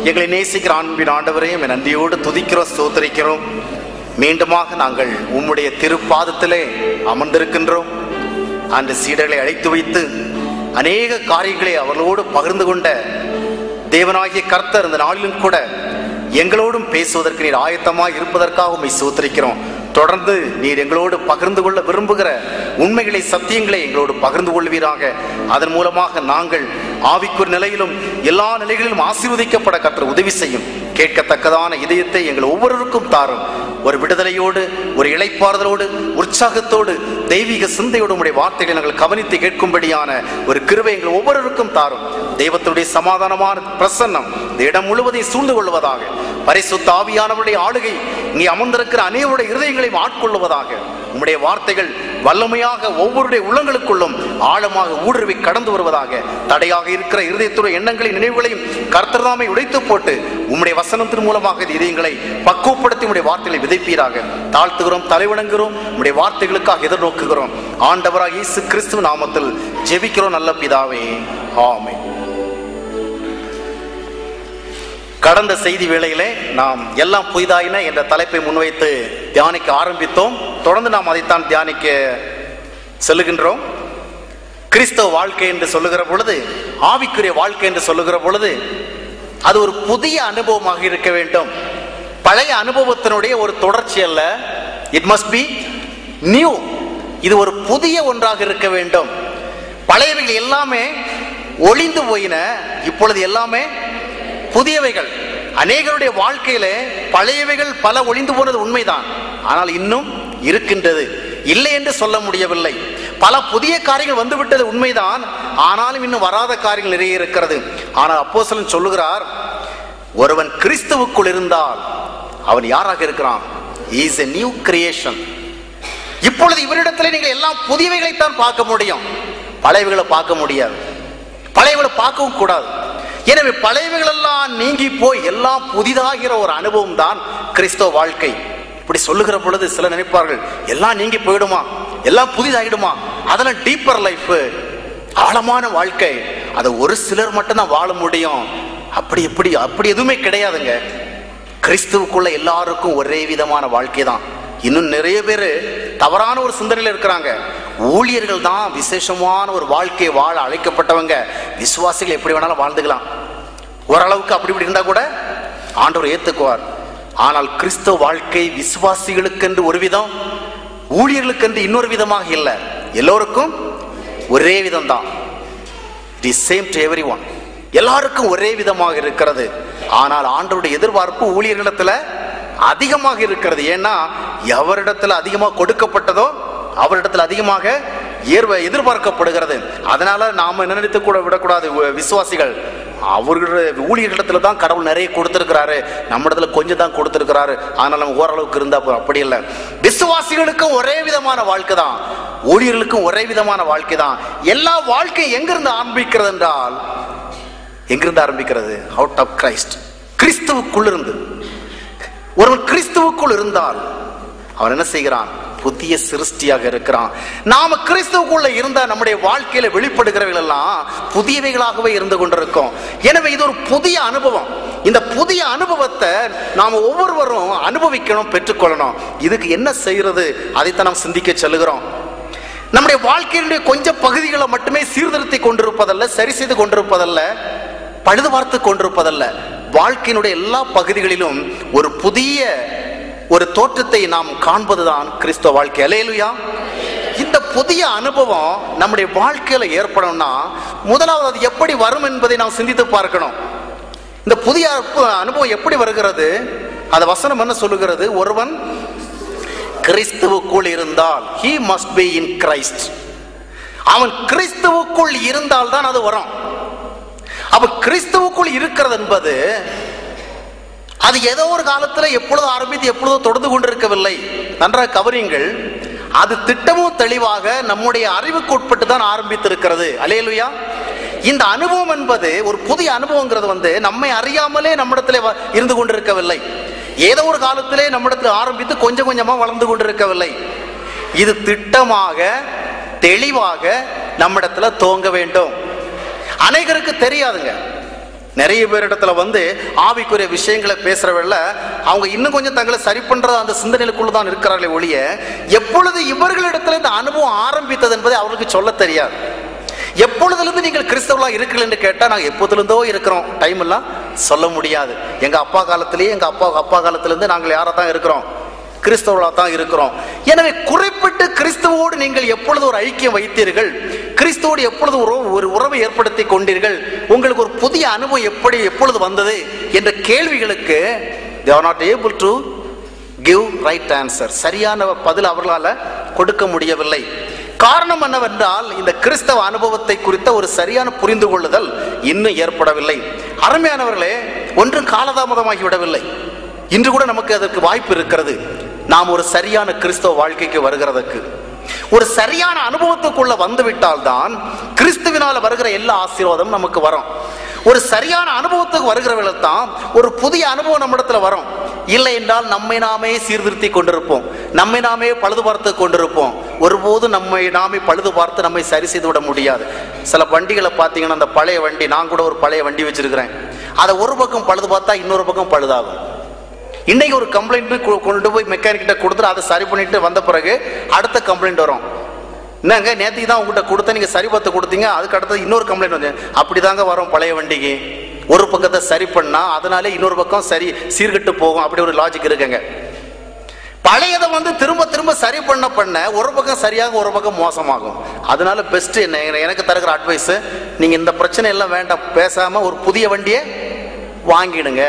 எங்களை நேசிக்கிற அன்பின் ஆண்டவரே, நன்றியோடு துதிக்கிறோம், ஸ்தோத்திரிக்கிறோம். மீண்டுமாக நாங்கள் உம்முடைய திருப்பாதத்திலே அமர்ந்திருக்கின்றோம். அந்த சீடர்களை அழைத்து வைத்து அநேக காரியங்களை அவர்களோடு பகிர்ந்து கொண்ட தேவனாகிய கர்த்தர் இந்த நாளிலும் கூட எங்களோடும் பேசுவதற்கு நீர் ஆயத்தமாக இருப்பதற்காக உம்மை ஸ்தோத்திரிக்கிறோம். தொடர்ந்து நீர் எங்களோடு பகிர்ந்து கொள்ள விரும்புகிற உண்மைகளை, சத்தியங்களை எங்களோடு பகிர்ந்து கொள்வீராக. அதன் மூலமாக நாங்கள் ஆவிக்குரிய நிலையிலும் எல்லா நிலைகளிலும் ஆசீர்வதிக்கப்பட கர்த்தர் உதவி செய்யும். கேட்கத்தக்கதான இதயத்தை எங்கள் ஒவ்வொருவருக்கும் தாரும். ஒரு விடுதலையோடு, ஒரு இளைப்பாறுதலோடு, உற்சாகத்தோடு, தெய்வீக சிந்தையோடு உடைய வார்த்தைகளை நாங்கள் கவனித்து கேட்கும்படியான ஒரு கிருபை எங்கள் ஒவ்வொருவருக்கும் தாரும். தெய்வத்துடைய சமாதானமான பிரசன்னம் இந்த இடம் முழுவதையும் சூழ்ந்து கொள்வதாக. பரிசுத்த ஆவியானவருடைய ஆளுகை இங்கே அமர்ந்திருக்கிற அநேகருடைய இருதயங்களையும் ஆட்கொள்வதாக. உம்முடைய வார்த்தைகள் வல்லமையாக ஒவ்வொருடைய உள்ளங்களுக்குள்ளும் ஆழமாக ஊடுருவி கடந்து வருவதாக. தடையாக இருக்கிற இருதயத்துடைய எண்ணங்களையும் நினைவுகளையும் கர்த்தர்தாமை உடைத்து போட்டு உம்முடைய வசனத்தின் மூலமாக இதயங்களை பக்குவப்படுத்தி உம்முடைய வார்த்தைகளை விதைப்பீராக. தாழ்த்துகிறோம், தலைவணங்குகிறோம், உம்முடைய வார்த்தைகளுக்காக எதிர்நோக்குகிறோம். ஆண்டவராக இயேசு கிறிஸ்துவின் நாமத்தில் ஜெபிக்கிறோம் நல்ல பிதாவே, ஆமென். கடந்த செய்தி வேளையிலே நாம் எல்லாம் புதிதாயின என்ற தலைப்பை முன்வைத்து தியானிக்க ஆரம்பித்தோம். தொடர்ந்து நாம் அதைத்தான் தியானிக்க செல்லுகின்றோம். கிறிஸ்தவ வாழ்க்கை என்று சொல்லுகிற பொழுது, ஆவிக்குரிய வாழ்க்கை என்று சொல்லுகிற பொழுது, அது ஒரு புதிய அனுபவமாக இருக்க வேண்டும். பழைய அனுபவத்தினுடைய ஒரு தொடர்ச்சி அல்ல. It must be new. இது ஒரு புதிய ஒன்றாக இருக்க வேண்டும். பழையவைகள் எல்லாமே ஒளிந்து போயின, இப்பொழுது எல்லாமே புதியவைகள். அநேகருடைய வாழ்க்கையில பழையவைகள் பல ஒளிந்து போனது உண்மைதான். ஆனால் இன்னும் இருக்கின்றது, இல்லை என்று சொல்ல முடியவில்லை. பல புதிய காரியங்கள் வந்துவிட்டது உண்மைதான், ஆனாலும் இன்னும் வராத காரியங்கள் நிறைய இருக்கிறது. ஆனால் அப்போஸ்தலன் சொல்லுகிறார், ஒருவன் கிறிஸ்துவுக்குள் இருந்தால் அவன் யாராக இருக்கிறான்? He is a new creation. இப்பொழுது இவரிடத்தில் நீங்கள் எல்லாம் புதியவைகளைத்தான் பார்க்க முடியும், பழையவைகளை பார்க்க முடியாது, பழையவைகளை பார்க்கவும் கூடாது. எனவே பழையவைகள் எல்லாம் நீங்கி போய் எல்லாம் புதிதாகிற ஒரு அனுபவம் தான் கிறிஸ்தவ வாழ்க்கை. இப்படி சொல்லுகிற பொழுது சில நினைப்பார்கள், எல்லாம் நீங்கி போயிடுமா, எல்லாம் புதிதாகிடுமா, அதெல்லாம் டீப்பர் லைஃப், ஆழமான வாழ்க்கை, அதை ஒரு சிலர் மட்டும்தான் வாழ முடியும். அப்படி எதுவுமே கிடையாதுங்க. கிறிஸ்துவுக்குள்ள எல்லாருக்கும் ஒரே விதமான வாழ்க்கை தான். இன்னும் நிறைய பேர் தவறான ஒரு சிந்தனையில் இருக்கிறாங்க. ஊழியர்கள் தான் விசேஷமான ஒரு வாழ்க்கையை வாழ அழைக்கப்பட்டவங்க, விசுவாசிகள் எப்படி வேணாலும் வாழ்ந்துக்கலாம், ஓரளவுக்கு அப்படி இப்படி இருந்தா கூட ஆண்டவர் ஏத்துக்குவார். ஆனால் கிறிஸ்தவ வாழ்க்கை விசுவாசிகளுக்கு என்று ஒரு விதம், ஊழியர்களுக்கு என்று இன்னொரு விதமாக இல்லை. எல்லோருக்கும் ஒரே விதம் தான். It is same to everyone. எல்லாருக்கும் ஒரே விதமாக இருக்கிறது. ஆனால் ஆண்டவருடைய எதிர்பார்ப்பு ஊழியர்களிடத்துல அதிகமாக இருக்கிறது. ஏன்னா எவரிடத்துல அதிகமாக கொடுக்கப்பட்டதோ அவரிடத்தில் அதிகமாக எதிர்பார்க்கப்படுகிறது. அதனால நாம நினைத்து கூட விடக்கூடாது, விசுவாசிகள் அவர்களுடைய ஊழியர்களிடத்துல தான் கடவுள் நிறைய கொடுத்திருக்கிறாரு, நம்ம இடத்துல கொஞ்சம் தான் கொடுத்திருக்கிறாரு, அதனால நம்ம ஓரளவுக்கு இருந்தா அப்படி இல்லை. விசுவாசிகளுக்கும் ஒரே விதமான வாழ்க்கை தான், ஊழியர்களுக்கும் ஒரே விதமான வாழ்க்கை தான். எல்லா வாழ்க்கையும் எங்கிருந்து ஆரம்பிக்கிறது என்றால், எங்கிருந்து ஆரம்பிக்கிறது? Out of Christ. கிறிஸ்துவுக்குள் இருந்து. ஒருவன் கிறிஸ்துவுக்குள் இருந்தால் அவன் என்ன செய்கிறான்? புதிய சிருஷ்டியாக இருக்கிறான். நாம கிறிஸ்துவுக்குள்ள இருந்தா நம்முடைய வாழ்க்கையில வெளிப்படுகிறவைகள் எல்லாம் புதியவைகளாகவே இருந்து கொண்டிருக்கும். எனவே இது ஒரு புதிய அனுபவம். இந்த புதிய அனுபவத்தை நாம ஒவ்வொருவரும் அனுபவிக்கணும், பெற்றுக்கொள்ளணும். இதுக்கு என்ன செய்யறது? அதைத்தான் நாம் சிந்திக்க செல்லுகிறோம். நம்முடைய வாழ்க்கையினுடைய கொஞ்சம் பகுதிகளை மட்டுமே சீர்திருத்தி கொண்டிருப்பதல்ல, சரி செய்து கொண்டிருப்பதல்ல, பழுது பார்த்து கொண்டிருப்பதல்ல. வாழ்க்கையினுடைய எல்லா பகுதிகளிலும் ஒரு புதிய ஒரு தோற்றத்தை நாம் காண்பதுதான் கிறிஸ்தவ வாழ்க்கை. அல்லேலூயா. இந்த புதிய அனுபவம் நம்முடைய வாழ்க்கையில ஏற்படணும்னா முதலாவது அது எப்படி வரும் என்பதை நாம் சிந்தித்து பார்க்கணும். இந்த புதிய அனுபவம் எப்படி வருகிறது? அந்த வசனம் என்ன சொல்லுகிறது? ஒருவன் கிறிஸ்துவுக்குள் இருந்தால், he must be in Christ. அவன் கிறிஸ்துவுக்குள் இருந்தால் தான் அது வரும். அப்ப கிறிஸ்துவுக்குள் இருக்கிறது என்பது அது ஏதோ ஒரு காலத்துல எப்பொழுதோ ஆரம்பித்து எப்பொழுதோ தொடர்ந்து கொண்டிருக்கவில்லை. நன்றாக கவனியுங்கள். அது திட்டமும் தெளிவாக நம்முடைய அறிவுக்கு உட்பட்டு தான் ஆரம்பித்திருக்கிறது. அல்லேலூயா. இந்த அனுபவம் என்பது ஒரு புதிய அனுபவங்கிறது நம்மை அறியாமலே நம்மிடத்திலே இருந்து கொண்டிருக்கவில்லை. ஏதோ ஒரு காலத்திலே நம்மிடத்தில் ஆரம்பித்து கொஞ்சம் கொஞ்சமா வளர்ந்து கொண்டிருக்கவில்லை. இது திட்டமாக தெளிவாக நம்மிடத்துல துவங்க வேண்டும். அநேகருக்கு தெரியாதுங்க. நிறைய பேரிடத்துல வந்து ஆவிக்குரிய விஷயங்களை பேசுறவல்ல அவங்க இன்னும் கொஞ்சம் தங்களை சரி பண்ற அந்த சிந்தனைக்குள்ளதான் இருக்கிறார்களே ஒழிய எப்பொழுது இவர்களிடத்துல இந்த அனுபவம் ஆரம்பித்தது என்பதை அவர்களுக்கு சொல்ல தெரியாது. எப்பொழுதுலேருந்து நீங்கள் கிறிஸ்தவர்களா இருக்கிறீர்கள் என்று கேட்டா நாங்கள் எப்போதுலேருந்தோ இருக்கிறோம், டைம் எல்லாம் சொல்ல முடியாது. எங்க அப்பா காலத்திலேயே எங்க அப்பா காலத்திலிருந்து நாங்கள் யாரா தான் இருக்கிறோம், கிறிஸ்தவர்களாக தான் இருக்கிறோம். எனவே குறிப்பிட்டு கிறிஸ்துவோடு நீங்கள் எப்பொழுது ஒரு ஐக்கியம் வைத்தீர்கள், கிறிஸ்துவோடு எப்பொழுது ஒரு உறவை ஏற்படுத்தி கொண்டீர்கள், உங்களுக்கு ஒரு புதிய அனுபவம் எப்பொழுது வந்தது என்ற கேள்விகளுக்கு they are not able to give right answer. சரியான பதில் அவர்களால் கொடுக்க முடியவில்லை. காரணம் என்னவென்றால் இந்த கிறிஸ்தவ அனுபவத்தை குறித்த ஒரு சரியான புரிந்து கொள்ளுதல் இன்னும் ஏற்படவில்லை. அருமையானவர்களே, ஒன்றும் காலதாமதமாகி விடவில்லை. இன்று கூட நமக்கு அதற்கு வாய்ப்பு இருக்கிறது. நாம் ஒரு சரியான கிறிஸ்தவ வாழ்க்கைக்கு வருகிறதுக்கு, ஒரு சரியான அனுபவத்துக்குள்ள வந்துவிட்டால் தான் கிறிஸ்துவினால வருகிற எல்லா ஆசீர்வாதமும் நமக்கு வரும். ஒரு சரியான அனுபவத்துக்கு வருகிறவர்கள் தான் ஒரு புதிய அனுபவம் நம்ம இடத்துல வரும். இல்லை என்றால் நம்மை நாமே சீர்திருத்தி கொண்டிருப்போம், நம்மை நாமே பழுது பார்த்து கொண்டிருப்போம். ஒருபோது நம்மை நாமே பழுது பார்த்து நம்மை சரி செய்து விட முடியாது. சில வண்டிகளை பார்த்தீங்கன்னா, அந்த பழைய வண்டி, நான் கூட ஒரு பழைய வண்டி வச்சிருக்கிறேன், அதை ஒரு பக்கம் பழுது பார்த்தா இன்னொரு பக்கம் பழுதாகும். இன்னைக்கு ஒரு கம்ப்ளைண்ட் கொண்டு போய் மெக்கானிக் கிட்ட கொடுத்துட்டு அதை சரி பண்ணிட்டு வந்த பிறகு அடுத்த கம்ப்ளைண்ட் வரும். என்னங்க நேற்றுக்கு தான் உங்ககிட்ட கொடுத்த, நீங்க சரி பார்த்து கொடுத்தீங்க, அதுக்கு அடுத்தது இன்னொரு கம்ப்ளைண்ட் வந்து. அப்படிதாங்க வரும் பழைய வண்டிக்கு. ஒரு பக்கத்தை சரி பண்ணா அதனால இன்னொரு பக்கம் சரி சீர்கட்டு போகும். அப்படி ஒரு லாஜிக் இருக்குங்க. பழையதை வந்து திரும்ப திரும்ப சரி பண்ண ஒரு பக்கம் சரியாக ஒரு பக்கம் மோசமாகும். அதனால பெஸ்ட் என்ன எனக்கு தருகிற அட்வைஸ், நீங்க இந்த பிரச்சனை எல்லாம் வேண்டாம், பேசாம ஒரு புதிய வண்டியை வாங்கிடுங்க.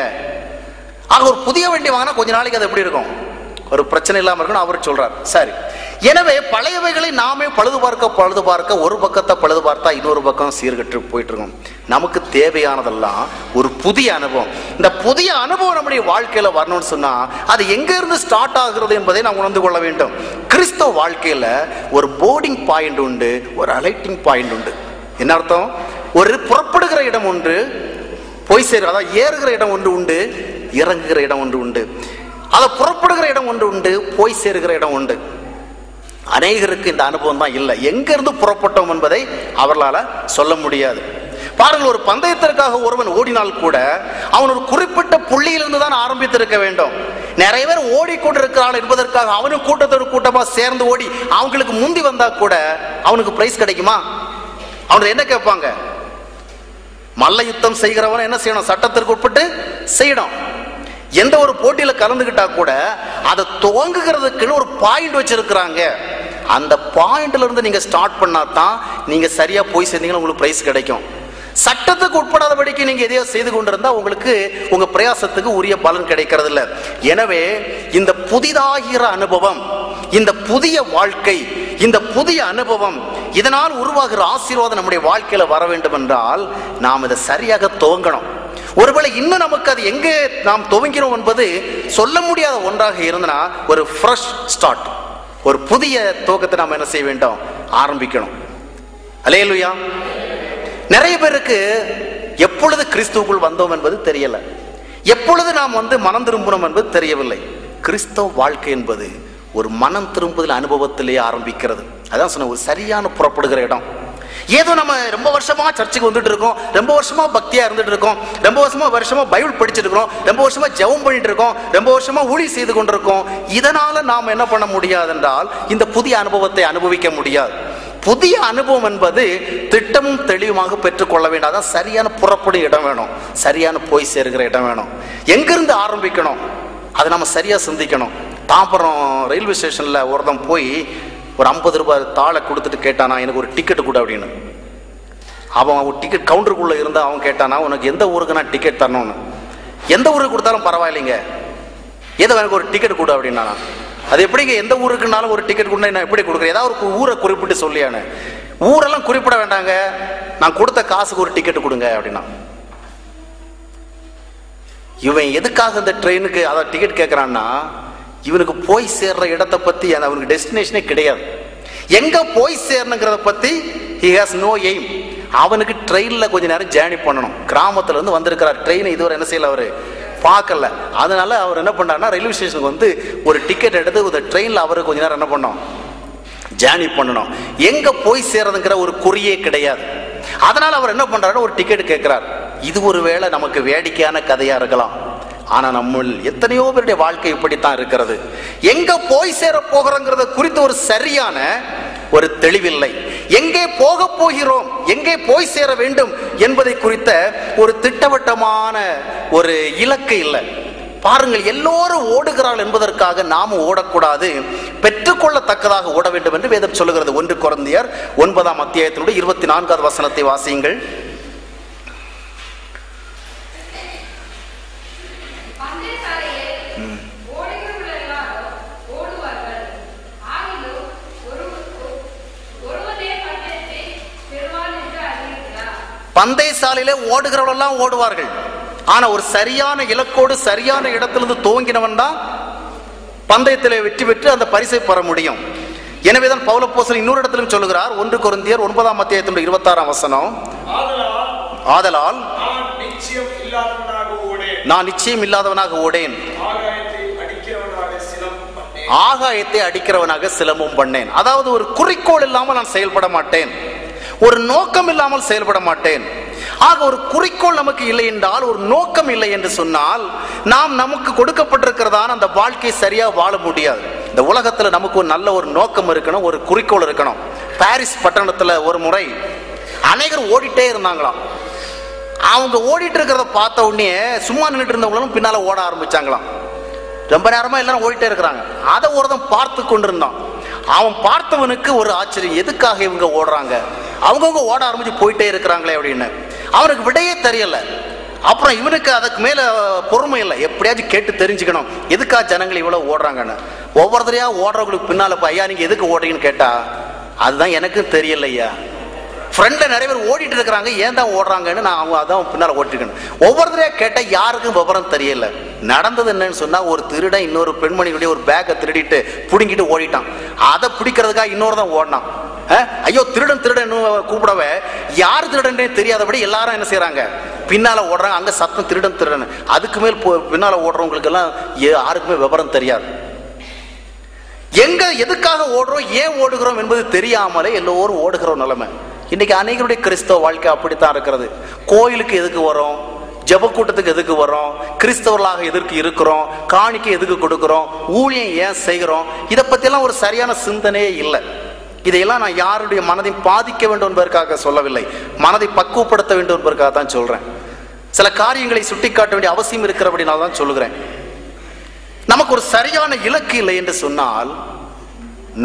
ஆக ஒரு புதிய வண்டி வாங்கினா கொஞ்ச நாளைக்கு அது எப்படி இருக்கும், ஒரு பிரச்சனை இல்லாம இருக்கணும் அவர் சொல்றார். சரி, எனவே பழையவைகளை நாமே பழுது பார்க்க ஒரு பக்கத்தை பழுது பார்த்தா இன்னொரு பக்கம் சீர்கட்டு போயிட்டு இருக்கோம். நமக்கு தேவையானதெல்லாம் ஒரு புதிய அனுபவம். இந்த புதிய அனுபவம் நம்முடைய வாழ்க்கையில வரணும்னு சொன்னா அது எங்க இருந்து ஸ்டார்ட் ஆகுறது என்பதை நாம் உணர்ந்து கொள்ள வேண்டும். கிறிஸ்தவ வாழ்க்கையில ஒரு போர்டிங் பாயிண்ட் உண்டு, ஒரு அலைட்டிங் பாயிண்ட் உண்டு. என்ன அர்த்தம்? ஒரு புறப்படுகிற இடம் ஒன்று, போய் சேர் அதாவது ஏறுகிற இடம் ஒன்று உண்டு, இறங்குகிற இடம் ஒன்று உண்டு. அதை புறப்படுகிற இடம் ஒன்று உண்டு, போய் சேருகிற இடம் உண்டு. அநேகருக்கு இந்த அனுபவம் தான் இல்லை. எங்க இருந்து புறப்பட்டோம் என்பதை அவர்களால சொல்ல முடியாது. பாருங்கள், ஒரு பந்தயத்திற்காக ஒருவன் ஓடினால் கூட அவன் ஒரு குறிப்பிட்ட புள்ளியிலிருந்து தான் ஆரம்பித்திருக்க வேண்டும். நிறைய பேர் ஓடிக்கொண்டிருக்கிறான் என்பதற்காக அவனும் கூட்டத்தோடு கூட்டமா சேர்ந்து ஓடி அவங்களுக்கு முந்தி வந்தா கூட அவனுக்கு பிரைஸ் கிடைக்குமா? அவனுக்கு என்ன கேட்பாங்க? மல்ல யுத்தம் செய்கிறவன் என்ன செய்யணும்? சட்டத்திற்கு உட்பட்டு செய்யணும். எந்த ஒரு போட்டியில கலந்துகிட்டா கூட அதை துவங்குகிறதுக்குன்னு ஒரு பாயிண்ட் வச்சிருக்கிறாங்க. அந்த பாயிண்ட்ல இருந்து நீங்க ஸ்டார்ட் பண்ணா தான் நீங்க சரியா போய் சேர்ந்தீங்கன்னா உங்களுக்கு பிரைஸ் கிடைக்கும். சட்டத்துக்கு உட்படாதபடிக்கு நீங்க எதையோ செய்து கொண்டிருந்தா உங்களுக்கு உங்க பிரயாசத்துக்கு உரிய பலன் கிடைக்கிறது இல்லை. எனவே இந்த புதிதாகிற அனுபவம், இந்த புதிய வாழ்க்கை, இந்த புதிய அனுபவம், இதனால் உருவாகிற ஆசீர்வாதம் நம்முடைய வாழ்க்கையில வர வேண்டும் என்றால் நாம் இதை சரியாக துவங்கணும். ஒருவேளை இன்னும் நமக்கு அது எங்கே நாம் துவங்கிறோம் என்பது சொல்ல முடியாத ஒன்றாக இருந்தனா ஒரு ஃப்ரெஷ் ஸ்டார்ட், ஒரு புதிய துவக்கத்தை நாம் என்ன செய்ய வேண்டும்? ஆரம்பிக்கணும். அல்லேலூயா. நிறைய பேருக்கு எப்பொழுது கிறிஸ்துவுக்குள் வந்தோம் என்பது தெரியல, எப்பொழுது நாம் மனம் திரும்பணும் என்பது தெரியவில்லை. கிறிஸ்தவ வாழ்க்கை என்பது ஒரு மனம் திரும்புதல் அனுபவத்திலேயே ஆரம்பிக்கிறது. அதான் சொன்ன ஒரு சரியான புறப்படுகிற இடம். ஏதோ நம்ம ரொம்ப வருஷமா சர்ச்சுக்கு வந்துட்டு இருக்கோம், ரொம்ப வருஷமா பக்தியா இருந்துட்டு இருக்கோம், ரொம்ப வருஷமா பைபிள் படிச்சுட்டு இருக்கோம், ரொம்ப வருஷமா ஜெபம் பண்ணிட்டு இருக்கோம், ரொம்ப வருஷமா ஊழியம் செய்து கொண்டிருக்கோம். இதனால நாம் என்ன பண்ண முடியாது என்றால் இந்த புதிய அனுபவத்தை அனுபவிக்க முடியாது. புதிய அனுபவம் என்பது திட்டமும் தெளிவுமாக பெற்றுக்கொள்ள வேண்டும். அதான் சரியான புறப்படும் இடம் வேணும், சரியான போய் சேருகிற இடம் வேணும். எங்கிருந்து ஆரம்பிக்கணும் அதை நம்ம சரியா சிந்திக்கணும். தாம்பரம் ரயில்வே ஸ்டேஷன்ல ஒருத்தன் போய் ஒரு 50 ரூபாய் தாளை கொடுத்துட்டு கேட்டானா, எனக்கு ஒரு டிக்கெட் கொடு அப்படின்னு. அவன் டிக்கெட் கவுண்டருக்குள்ள இருந்தா அவன் கேட்டானா, உனக்கு எந்த ஊருக்கு நான் டிக்கெட் தரணும்னு. எந்த ஊருக்கு கொடுத்தாலும் பரவாயில்லைங்க, ஏதோ எனக்கு ஒரு டிக்கெட் கொடு அப்படின்னா. அது எப்படிங்க எந்த ஊருக்குனாலும் ஒரு டிக்கெட் கொடுனா நான் எப்படி கொடுக்குறேன்? ஏதாவது ஒரு ஊரை குறிப்பிட்டு சொல்லியானு. ஊரெல்லாம் குறிப்பிட வேண்டாங்க, நான் கொடுத்த காசுக்கு ஒரு டிக்கெட் கொடுங்க அப்படின்னா. இவன் எதுக்காக இந்த ட்ரெயினுக்கு அதான் டிக்கெட் கேட்கறான்னா, இவனுக்கு போய் சேர்ற இடத்தை பத்தி அவனுக்கு டெஸ்டினேஷனே கிடையாது. எங்க போய் சேரணுங்கிறத பத்தி he has no aim. அவனுக்கு ட்ரெயின்ல கொஞ்ச நேரம் ஜேர்னி பண்ணணும். கிராமத்துல இருந்து வந்திருக்கிறார், ட்ரெயினை இதுவரை என்ன செய்யல அவரு பார்க்கல. அதனால அவர் என்ன பண்ணாருன்னா ரயில்வே ஸ்டேஷனுக்கு ஒரு டிக்கெட் எடுத்து ஒரு ட்ரெயின்ல அவரு கொஞ்ச நேரம் என்ன பண்ணணும், ஜேர்னி பண்ணணும். எங்க போய் சேர்றதுங்கிற ஒரு குறியே கிடையாது. அதனால அவர் என்ன பண்றாரு, ஒரு டிக்கெட் கேட்கிறார். இது ஒருவேளை நமக்கு வேடிக்கையான கதையா இருக்கலாம். ஆனா நம்ம எத்தனையோ பேருடைய வாழ்க்கை இப்படித்தான் இருக்கிறது. எங்க போய் சேர போகிறோங்கிறத குறித்து ஒரு சரியான ஒரு தெளிவில்லை. எங்கே போக போகிறோம், எங்கே போய் சேர வேண்டும் என்பதை குறித்த ஒரு திட்டவட்டமான ஒரு இலக்கு இல்லை. பாருங்கள், எல்லோரும் ஓடுகிறார்கள் என்பதற்காக நாம ஓடக்கூடாது, பெற்றுக்கொள்ளத்தக்கதாக ஓட வேண்டும் என்று வேதம் சொல்லுகிறது. 1 கொரிந்தியர் 9ஆம் அத்தியாயத்தினுடைய 24வது வசனத்தை வாசியுங்கள். பந்தய சாலையிலே ஓடுகிறவர்களெல்லாம் ஓடுவார்கள். ஆனா ஒரு சரியான இலக்கோடு சரியான இடத்திலிருந்து துவங்கினவன் தான் பந்தயத்திலே வெற்றி பெற்று அந்த பரிசை பெற முடியும். எனவேதான் பவுல் அப்போஸ்தலன் இன்னொரு இடத்திலும் சொல்லுகிறார். 1 கொரிந்தியர் 9ஆம் அத்தியாயத்தினுடைய 26ஆம் வசனம், ஆதலால் நான் நிச்சயம் இல்லாதவனாக ஓடேன், ஆகாயத்தை அடிக்கிறவனாக சிலம்பம் பண்ணேன். அதாவது ஒரு குறிக்கோள் இல்லாமல் நான் செயல்பட மாட்டேன், ஒரு நோக்கம் இல்லாமல் செயல்பட மாட்டேன். ஆக ஒரு குறிக்கோள் நமக்கு இல்லை என்றால், ஒரு நோக்கம் இல்லை என்று சொன்னால், நாம் நமக்கு கொடுக்கப்பட்டிருக்கிறதான அந்த வாழ்க்கையை சரியா வாழ முடியாது. இந்த உலகத்துல நமக்கு ஒரு நல்ல ஒரு நோக்கம் இருக்கணும், ஒரு குறிக்கோள் இருக்கணும். பாரிஸ் பட்டணத்துல ஒரு முறை அநேகர் ஓடிட்டே இருந்தாங்களாம். அவங்க ஓடிட்டு இருக்கிறத பார்த்த உடனே சும்மா நின்றுட்டு இருந்தவங்களும் பின்னால ஓட ஆரம்பிச்சாங்களாம். ரொம்ப நேரமா எல்லாரும் ஓடிட்டே இருக்கிறாங்க. அதை ஒருத்தன் பார்த்து கொண்டிருந்தான். அவன் பார்த்தவனுக்கு ஒரு ஆச்சரியம், எதுக்காக இவங்க ஓடுறாங்க, அவங்கவுங்க ஓட ஆரம்பிச்சு போயிட்டே இருக்கிறாங்களே அப்படின்னு. அவனுக்கு விடையே தெரியல. அப்புறம் இவனுக்கு அதுக்கு மேல பொறுமை இல்லை, எப்படியாச்சும் கேட்டு தெரிஞ்சுக்கணும் எதுக்காக ஜனங்கள் இவ்வளவு ஓடுறாங்கன்னு. ஒவ்வொருத்தரையா ஓடுறவங்களுக்கு பின்னால ஐயா நீங்க எதுக்கு ஓடுறீங்கன்னு கேட்டா, அதுதான் எனக்கும் தெரியல ஐயா, ஃப்ரெண்ட்ல நிறைய பேர் ஓடிட்டு இருக்கிறாங்க, ஏன் தான் ஓடுறாங்கன்னு நான் அவங்க அதான் பின்னால ஓட்டிருக்கேன். ஒவ்வொருத்தரையா கேட்டா யாருக்கும் விவரம் தெரியல. நடந்தது என்னன்னு சொன்னா, ஒரு திருடன் இன்னொரு பெண்மணியுடைய ஒரு பேக்கை திருடிட்டு புடுங்கிட்டு ஓடிட்டான். அதை பிடிக்கிறதுக்காக இன்னொரு தான் ஓடினான். ஐயோ திருடன் திருடன் கூப்பிடவே யார் திருடனே தெரியாதபடி எல்லாரும் என்ன செய்யறாங்க, பின்னால ஓடுறாங்க. அங்க சத்தம் திருடன் திருடன். அதுக்கு மேல் பின்னால ஓடுறவங்களுக்கு எல்லாம் யாருக்குமே விவரம் தெரியாது. எங்க எதுக்காக ஓடுறோம், ஏன் ஓடுகிறோம் என்பது தெரியாமலே எல்லோரும் ஓடுகிற நிலைமை. இன்னைக்கு அநேகருடைய கிறிஸ்தவ வாழ்க்கை அப்படித்தான் இருக்கிறது. கோயிலுக்கு எதுக்கு வரோம், ஜெப கூட்டத்துக்கு எதுக்கு வரோம், கிறிஸ்தவர்களாக எதற்கு இருக்கிறோம், காணிக்கை எதுக்கு கொடுக்கிறோம், ஊழியம் ஏன் செய்கிறோம், இதை பத்தி எல்லாம் ஒரு சரியான சிந்தனையே இல்லை. இதையெல்லாம் நான் யாருடைய மனதையும் பாதிக்க வேண்டும் என்பதற்காக சொல்லவில்லை, மனதை பக்குவப்படுத்த வேண்டும் என்பதற்காக தான் சொல்றேன். சில காரியங்களை சுட்டிக்காட்ட வேண்டிய அவசியம் இருக்கிறபடினால தான் சொல்லுகிறேன். நமக்கு ஒரு சரியான இலக்கு இல்லை என்று சொன்னால்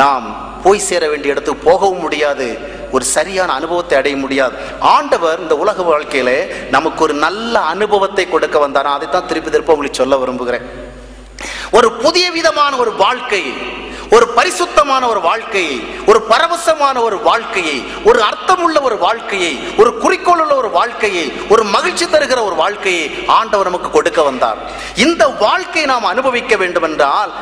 நாம் போய் சேர வேண்டிய இடத்துக்கு போகவும் முடியாது, ஒரு சரியான அனுபவத்தை அடைய முடியாது. ஆண்டவர் இந்த உலக வாழ்க்கையில நமக்கு ஒரு நல்ல அனுபவத்தை கொடுக்க வந்தார். அதைத்தான் திருப்பி திருப்ப உங்களுக்கு சொல்ல விரும்புகிறேன். ஒரு புதிய விதமான ஒரு வாழ்க்கையை, ஒரு பரிசுத்தமான ஒரு வாழ்க்கையை, ஒரு பரவசமான ஒரு வாழ்க்கையை, ஒரு அர்த்தமுள்ள ஒரு வாழ்க்கையை, ஒரு குறிக்கோள் உள்ள ஒரு வாழ்க்கையை, ஒரு மகிழ்ச்சி தருகிற ஒரு வாழ்க்கையை ஆண்டவர் நமக்கு கொடுக்க வந்தார். இந்த வாழ்க்கையை நாம் அனுபவிக்க வேண்டும் என்றால்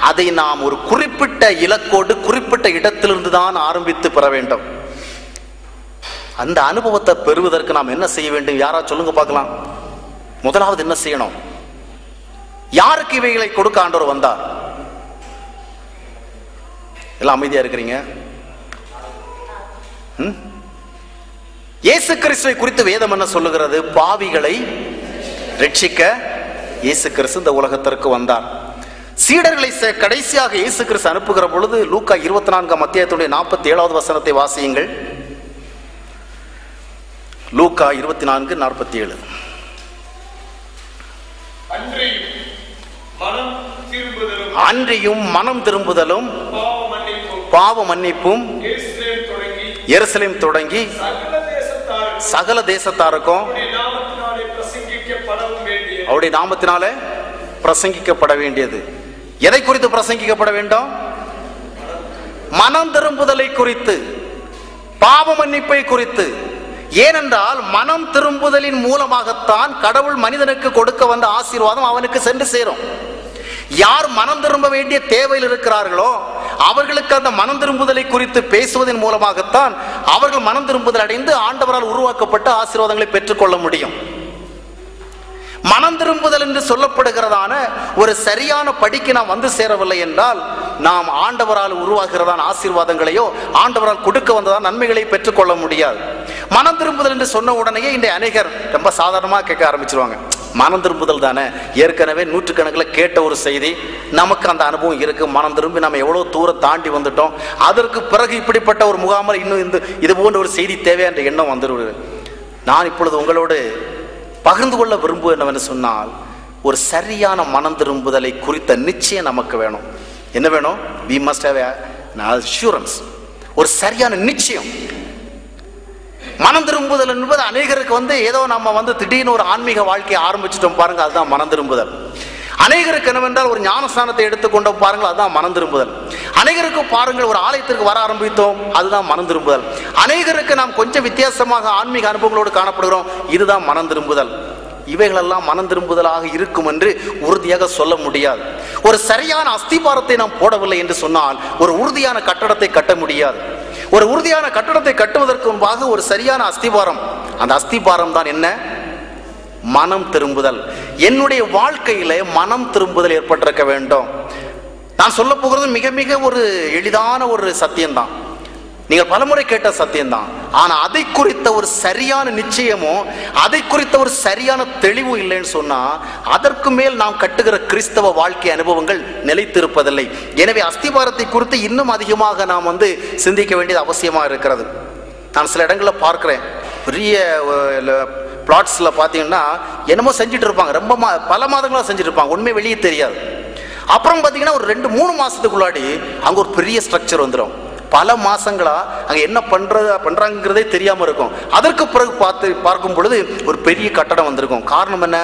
அதை நாம் ஒரு குறிப்பிட்ட இலக்கோடு குறிப்பிட்ட இடத்திலிருந்து தான் ஆரம்பித்து பெற வேண்டும். அந்த அனுபவத்தை பெறுவதற்கு நாம் என்ன செய்ய வேண்டும், யாராவது சொல்லுங்க பார்க்கலாம். முதலாவது என்ன செய்யணும், யாருக்கு இவைகளை கொடுக்க ஆண்டவர் வந்தார்? எல்லாம் அமைதியா இருக்கிறீங்க. இயேசு கிறிஸ்துவை குறித்து வேதம் என்ன சொல்லுகிறது? பாவிகளை ரட்சிக்க இயேசு கிறிஸ்து இந்த உலகத்திற்கு வந்தார். சீடர்களை கடைசியாக இயேசு கிறிஸ்து அனுப்புகிற பொழுது லூக்கா 24ஆம் அத்தியாயத்துடைய 47வது வசனத்தை வாசியுங்கள். லூக்கா 24:47. அன்றியும் மனம் திரும்புதலும் பாவ மன்னிப்பும் எருசலேம் தொடங்கி சகல தேசத்தாருக்கும் அவருடைய நாமத்தினாலே பிரசங்கிக்கப்பட வேண்டியது. எதை குறித்து பிரசங்கிக்கப்பட வேண்டும்? மனம் திரும்புதலை குறித்து, பாவ மன்னிப்பை குறித்து. ஏனென்றால் மனம் திரும்புதலின் மூலமாகத்தான் கடவுள் மனிதனுக்கு கொடுக்க வந்த ஆசீர்வாதம் அவனுக்கு சென்று சேரும். யார் மனம் திரும்ப வேண்டிய தேவையில் இருக்கிறார்களோ அவர்களுக்கு அந்த மனம் திரும்புதலை குறித்து பேசுவதன் மூலமாகத்தான் அவர்கள் மனம் திரும்புதல் அடைந்து ஆண்டவரால் உருவாக்கப்பட்ட ஆசீர்வாதங்களை பெற்றுக்கொள்ள முடியும். மனம் திரும்புதல் என்று சொல்லப்படுகிறதான ஒரு சரியான படிக்கு நாம் வந்து சேரவில்லை என்றால் நாம் ஆண்டவரால் உருவாகிறதான ஆசீர்வாதங்களையோ ஆண்டவரால் கொடுக்க வந்ததான நன்மைகளை பெற்றுக்கொள்ள முடியாது. மனம் திரும்புதல் என்று சொன்ன உடனே இன்றைய அநேகர் ரொம்ப சாதாரணமாக கேட்க ஆரம்பிச்சிருவாங்க. மனம் திரும்புதல் தானே, ஏற்கனவே நூற்றுக்கணக்கில் கேட்ட ஒரு செய்தி, நமக்கு அந்த அனுபவம் இருக்கு, மனம் திரும்பி நம்ம எவ்வளவு தூரம் தாண்டி வந்துட்டோம், அதற்கு பிறகு இப்படிப்பட்ட ஒரு முகாமில் இன்னும் இது போன்ற ஒரு செய்தி தேவை என்ற எண்ணம் வந்துடுவது. நான் இப்பொழுது உங்களோடு பகிர்ந்து கொள்ள விரும்புவது என்னவென்று சொன்னால், ஒரு சரியான மனம் திரும்புதலை குறித்த நிச்சயம் நமக்கு வேணும். என்ன வேணும்? we must have an assurance, ஒரு சரியான நிச்சயம். மனம் திரும்புதல் என்பது அநேகருக்கு ஏதோ நம்ம திடீர்னு ஒரு ஆன்மீக வாழ்க்கையை ஆரம்பிச்சிட்டோம் பாருங்க, அதுதான் மனம் திரும்புதல். அநேகருக்கு என்னவென்றால் ஒரு ஞானஸ்தானத்தை எடுத்துக்கொண்டோம் பாருங்கள், அதுதான் மனம் திரும்புதல். அநேகருக்கு பாருங்கள் ஒரு ஆலயத்திற்கு வர ஆரம்பித்தோம், அதுதான் மனம் திரும்புதல். அநேகருக்கு நாம் கொஞ்சம் வித்தியாசமாக ஆன்மீக அனுபவங்களோடு காணப்படுகிறோம், இதுதான் மனம் திரும்புதல். இவைகளெல்லாம் மனம் திரும்புதலாக இருக்கும் என்று உறுதியாக சொல்ல முடியாது. ஒரு சரியான அஸ்திபாரத்தை நாம் போடவில்லை என்று சொன்னால் ஒரு உறுதியான கட்டடத்தை கட்ட முடியாது. ஒரு உறுதியான கட்டடத்தை கட்டுவதற்கு முன்பாக ஒரு சரியான அஸ்திபாரம், அந்த அஸ்திபாரம் தான் என்ன? மனம் திரும்புதல். என்னுடைய வாழ்க்கையில மனம் திரும்புதல் ஏற்பட்டிருக்க வேண்டும். நான் சொல்ல போகிறது மிக மிக ஒரு எளிதான ஒரு சத்தியம்தான், நீங்கள் பலமுறை கேட்ட சத்தியம்தான். ஆனா அதை குறித்த ஒரு சரியான நிச்சயமோ அதை குறித்த ஒரு சரியான தெளிவும் இல்லைன்னு சொன்னா அதற்கு மேல் நாம் கட்டுகிற கிறிஸ்தவ வாழ்க்கை அனுபவங்கள் நிலைத்திருப்பதில்லை. எனவே அஸ்திபாரத்தை குறித்து இன்னும் அதிகமாக நாம் சிந்திக்க வேண்டியது அவசியமா இருக்கிறது. நான் சில இடங்களில் பார்க்கிறேன், பெரிய பிளாட்ஸ்ல பார்த்தீங்கன்னா என்னமோ செஞ்சுட்டு இருப்பாங்க, ரொம்ப பல மாதங்களா செஞ்சுட்டு இருப்பாங்க, உண்மை வெளியே தெரியாது. அப்புறம் பார்த்தீங்கன்னா ஒரு 2-3 மாசத்துக்குள்ளாடி அங்க ஒரு பெரிய ஸ்ட்ரக்சர் வந்துடும். பல மாசங்களா அங்க என்ன பண்றாங்கிறதே தெரியாம இருக்கும். அதற்கு பிறகு பார்க்கும் பொழுது ஒரு பெரிய கட்டடம் வந்திருக்கும். காரணம் என்ன?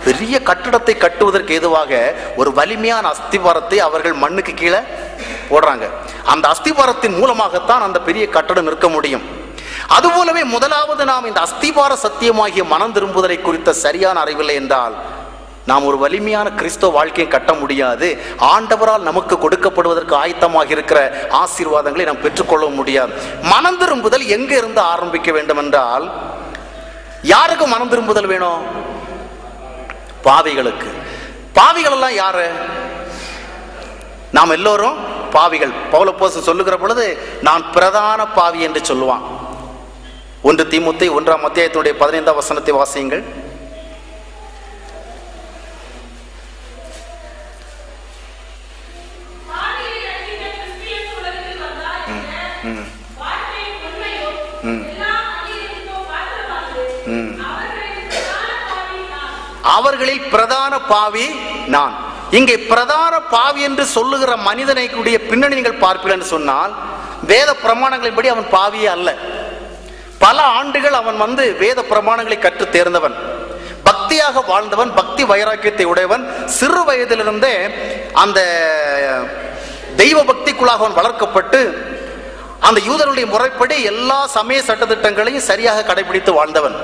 பெரிய கட்டடத்தை கட்டுவதற்கு ஏதுவாக ஒரு வலிமையான அஸ்திபாரத்தை அவர்கள் மண்ணுக்கு கீழே போடுறாங்க. அந்த அஸ்திபாரத்தின் மூலமாகத்தான் அந்த பெரிய கட்டடம் நிற்க முடியும். அதுபோலவே முதலாவது நாம் இந்த அஸ்திபார சத்தியமாகிய மனம் திரும்புதலை குறித்த சரியான அறிவில்லை என்றால் நாம் ஒரு வலிமையான கிறிஸ்தவ வாழ்க்கையை கட்ட முடியாது. ஆண்டவரால் நமக்கு கொடுக்கப்படுவதற்கு ஆயத்தமாக இருக்கிற ஆசீர்வாதங்களை நாம் பெற்றுக்கொள்ள முடியாது. மனம் திரும்புதல் எங்க இருந்து ஆரம்பிக்க வேண்டும் என்றால், யாருக்கு மனம் திரும்புதல் வேணும்? பாவிகளுக்கு. பாவிகள் எல்லாம் யாரு? நாம் எல்லோரும் பாவிகள். பவுலப்போஸ்தலன் சொல்லுகிற பொழுது நான் பிரதான பாவி என்று சொல்லுவான். 1 தீமோத்தேயு 1ஆம் அத்தியாயத்தினுடைய 15ஆம் வசனத்தை வாசியுங்கள். அவர்களில் பிரதான பாவி நான். இங்கே பிரதான பாவி என்று சொல்லுகிற மனிதனை கூடிய பின்னணி நீங்கள் பார்ப்பீர்கள் என்று சொன்னால், வேத பிரமாணங்களின்படி அவன் பாவியே அல்ல. பல ஆண்டுகள் அவன் வேத பிரமாணங்களை கற்று தேர்ந்தவன், பக்தியாக வாழ்ந்தவன், பக்தி வைராக்கியத்தை உடையவன். சிறு வயதிலிருந்தே அந்த தெய்வ பக்திக்குள்ளாக அவன் வளர்க்கப்பட்டு அந்த யூதருடைய முறைப்படி எல்லா சமய சட்டத்திட்டங்களையும் சரியாக கடைபிடித்து வாழ்ந்தவன்.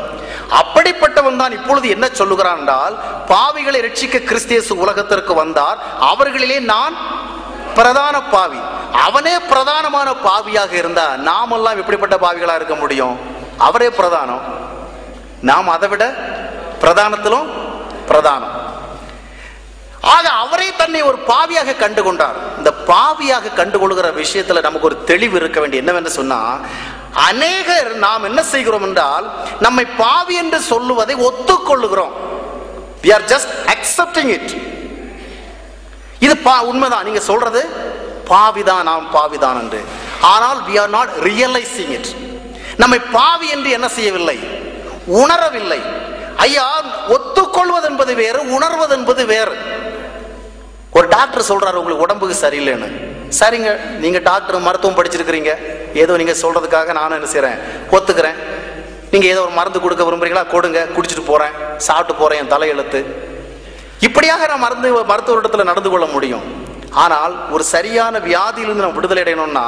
அப்படிப்பட்டவன் தான் இப்பொழுது என்ன சொல்லுகிறான் என்றால், பாவிகளை ரட்சிக்க கிறிஸ்து உலகத்திற்கு வந்தார், அவர்களிலே நான் பிரதான பாவி. அவனே பிரதானமான பாவியாக இருந்தா நாமெல்லாம் எப்படிப்பட்ட பாவிகளா இருக்க முடியும்? அவரே பிரதானம், நாம் அதை விட பிரதானத்திலும் பிரதானம். ஆக அவரே தன்னை ஒரு பாவியாக கண்டுகொண்டார். இந்த பாவியாக கண்டுகொள்கிற விஷயத்துல நமக்கு ஒரு தெளிவு இருக்க வேண்டிய என்னவென்று சொன்னா, அநேகர் நாம் என்ன செய்கிறோம் என்றால் நம்மை பாவி என்று சொல்லுவதை ஒத்துக்கொள்ளுகிறோம். we are just accepting it. இது உண்மைதான், நீங்க சொல்றது பாவிதான், நாம் பாவிதான் என்று. ஆனால் we are not realizing it. நம்மை பாவி என்று என்ன செய்யவில்லை? உணரவில்லை. ஐயா, ஒத்துக்கொள்வது என்பது வேறு, உணர்வது என்பது வேறு. ஒரு டாக்டர் சொல்றாரு உங்களுக்கு உடம்புக்கு சரியில்லைன்னு. சரிங்க, நீங்க டாக்டர் மருத்துவம் படிச்சிருக்கிறீங்க, ஏதோ நீங்க சொல்றதுக்காக நானும் என்ன செய்யறேன், ஒத்துக்கிறேன். நீங்க ஏதோ ஒரு மருந்து கொடுக்க விரும்புறீங்களா, கொடுங்க, குடிச்சிட்டு போறேன், சாப்பிட்டு போறேன், என் தலையெழுத்து. இப்படியாக நான் மருத்துவ இடத்துல நடந்து கொள்ள முடியும். ஆனால் ஒரு சரியான வியாதியிலிருந்து நம்ம விடுதலை அடையணும்னா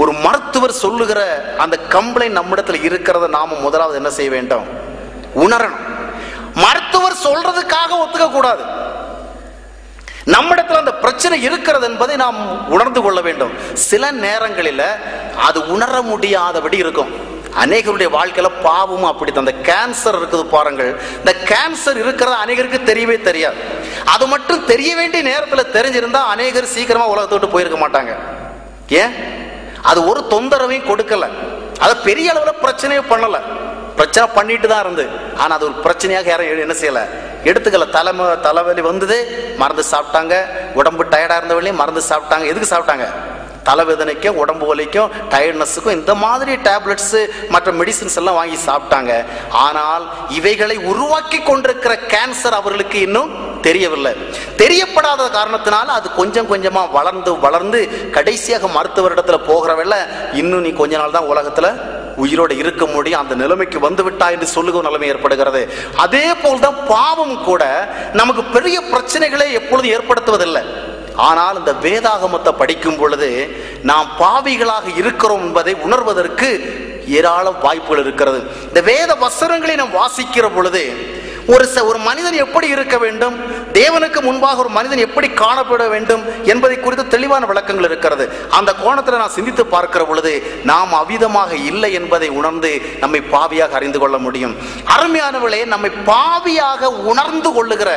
ஒரு மருத்துவர் சொல்லுகிற அந்த கம்ப்ளைண்ட் நம்மிடத்துல இருக்கிறத நாம முதலாவது என்ன செய்ய வேண்டும்? உணரணும். மருத்துவர் சொல்றதுக்காக ஒத்துக்க கூடாது. நம்மிடத்துல அந்த பிரச்சனை இருக்கிறது என்பதை நாம் உணர்ந்து கொள்ள வேண்டும். சில நேரங்களில் அது உணர முடியாதபடி இருக்கும். அநேகருடைய வாழ்க்கையில பாவமும் அப்படித்தான். அந்த கேன்சர் இருக்குது பாருங்கள், இந்த கேன்சர் இருக்கிறது அநேகருக்கு தெரியவே தெரியாது. அது மட்டும் தெரிய வேண்டிய நேரத்தில் தெரிஞ்சிருந்தா அநேகர் சீக்கிரமா உலகத்தை விட்டு போயிருக்க மாட்டாங்க. ஏன்? அது ஒரு தொந்தரவையும் கொடுக்கல, அது பெரிய அளவில் பிரச்சனையும் பண்ணல. பிரச்சனை பண்ணிட்டு தான் இருந்து, ஆனா அது ஒரு பிரச்சனையாக யாரும் என்ன செய்யல, எடுத்துக்கல. தலைவலி வந்தது, மருந்து சாப்பிட்டாங்க. உடம்பு டயர்டா இருந்தவளையும் மருந்து சாப்பிட்டாங்க. எதுக்கு சாப்பிட்டாங்க? தலைவேதனைக்கும் உடம்பு வலிக்கும் டயர்ட்னஸுக்கும் இந்த மாதிரி டேப்லெட்ஸ் மற்ற மெடிசின்ஸ் எல்லாம் வாங்கி சாப்பிட்டாங்க. ஆனால் இவைகளை உருவாக்கி கொண்டிருக்கிற கேன்சர் அவர்களுக்கு இன்னும் தெரியவில்லை. தெரியப்படாத காரணத்தினால அது கொஞ்சம் கொஞ்சமா வளர்ந்து வளர்ந்து கடைசியாக மருத்துவரிடத்துல போகிறவல்ல, இன்னும் நீ கொஞ்ச நாள் தான் உலகத்துல உயிரோடு இருக்க முடியும், அந்த நிலைமைக்கு வந்து விட்டா என்று சொல்லுகிற நிலைமை ஏற்படுகிறது. அதே போல்தான் பாவம் கூட நமக்கு பெரிய பிரச்சனைகளை எப்பொழுதும் ஏற்படுத்துவதில்லை. ஆனால் இந்த வேதாகமத்தை படிக்கும் பொழுது நாம் பாவிகளாக இருக்கிறோம் என்பதை உணர்வதற்கு ஏராளம் வாய்ப்புகள் இருக்கிறது. இந்த வேத வசனங்களை நாம் வாசிக்கிற பொழுது ஒரு மனிதன் எப்படி இருக்க வேண்டும், தேவனுக்கு முன்பாக ஒரு மனிதன் எப்படி காணப்பட வேண்டும் என்பதை குறித்து தெளிவான விளக்கங்கள் இருக்கிறது. அந்த கோணத்தில் நான் சிந்தித்து பார்க்கிற பொழுது நாம் அவ்விதமாக இல்லை என்பதை உணர்ந்து நம்மை பாவியாக அறிந்து கொள்ள முடியும். அருமையானவர்களே, நம்மை பாவியாக உணர்ந்து கொள்ளுகிற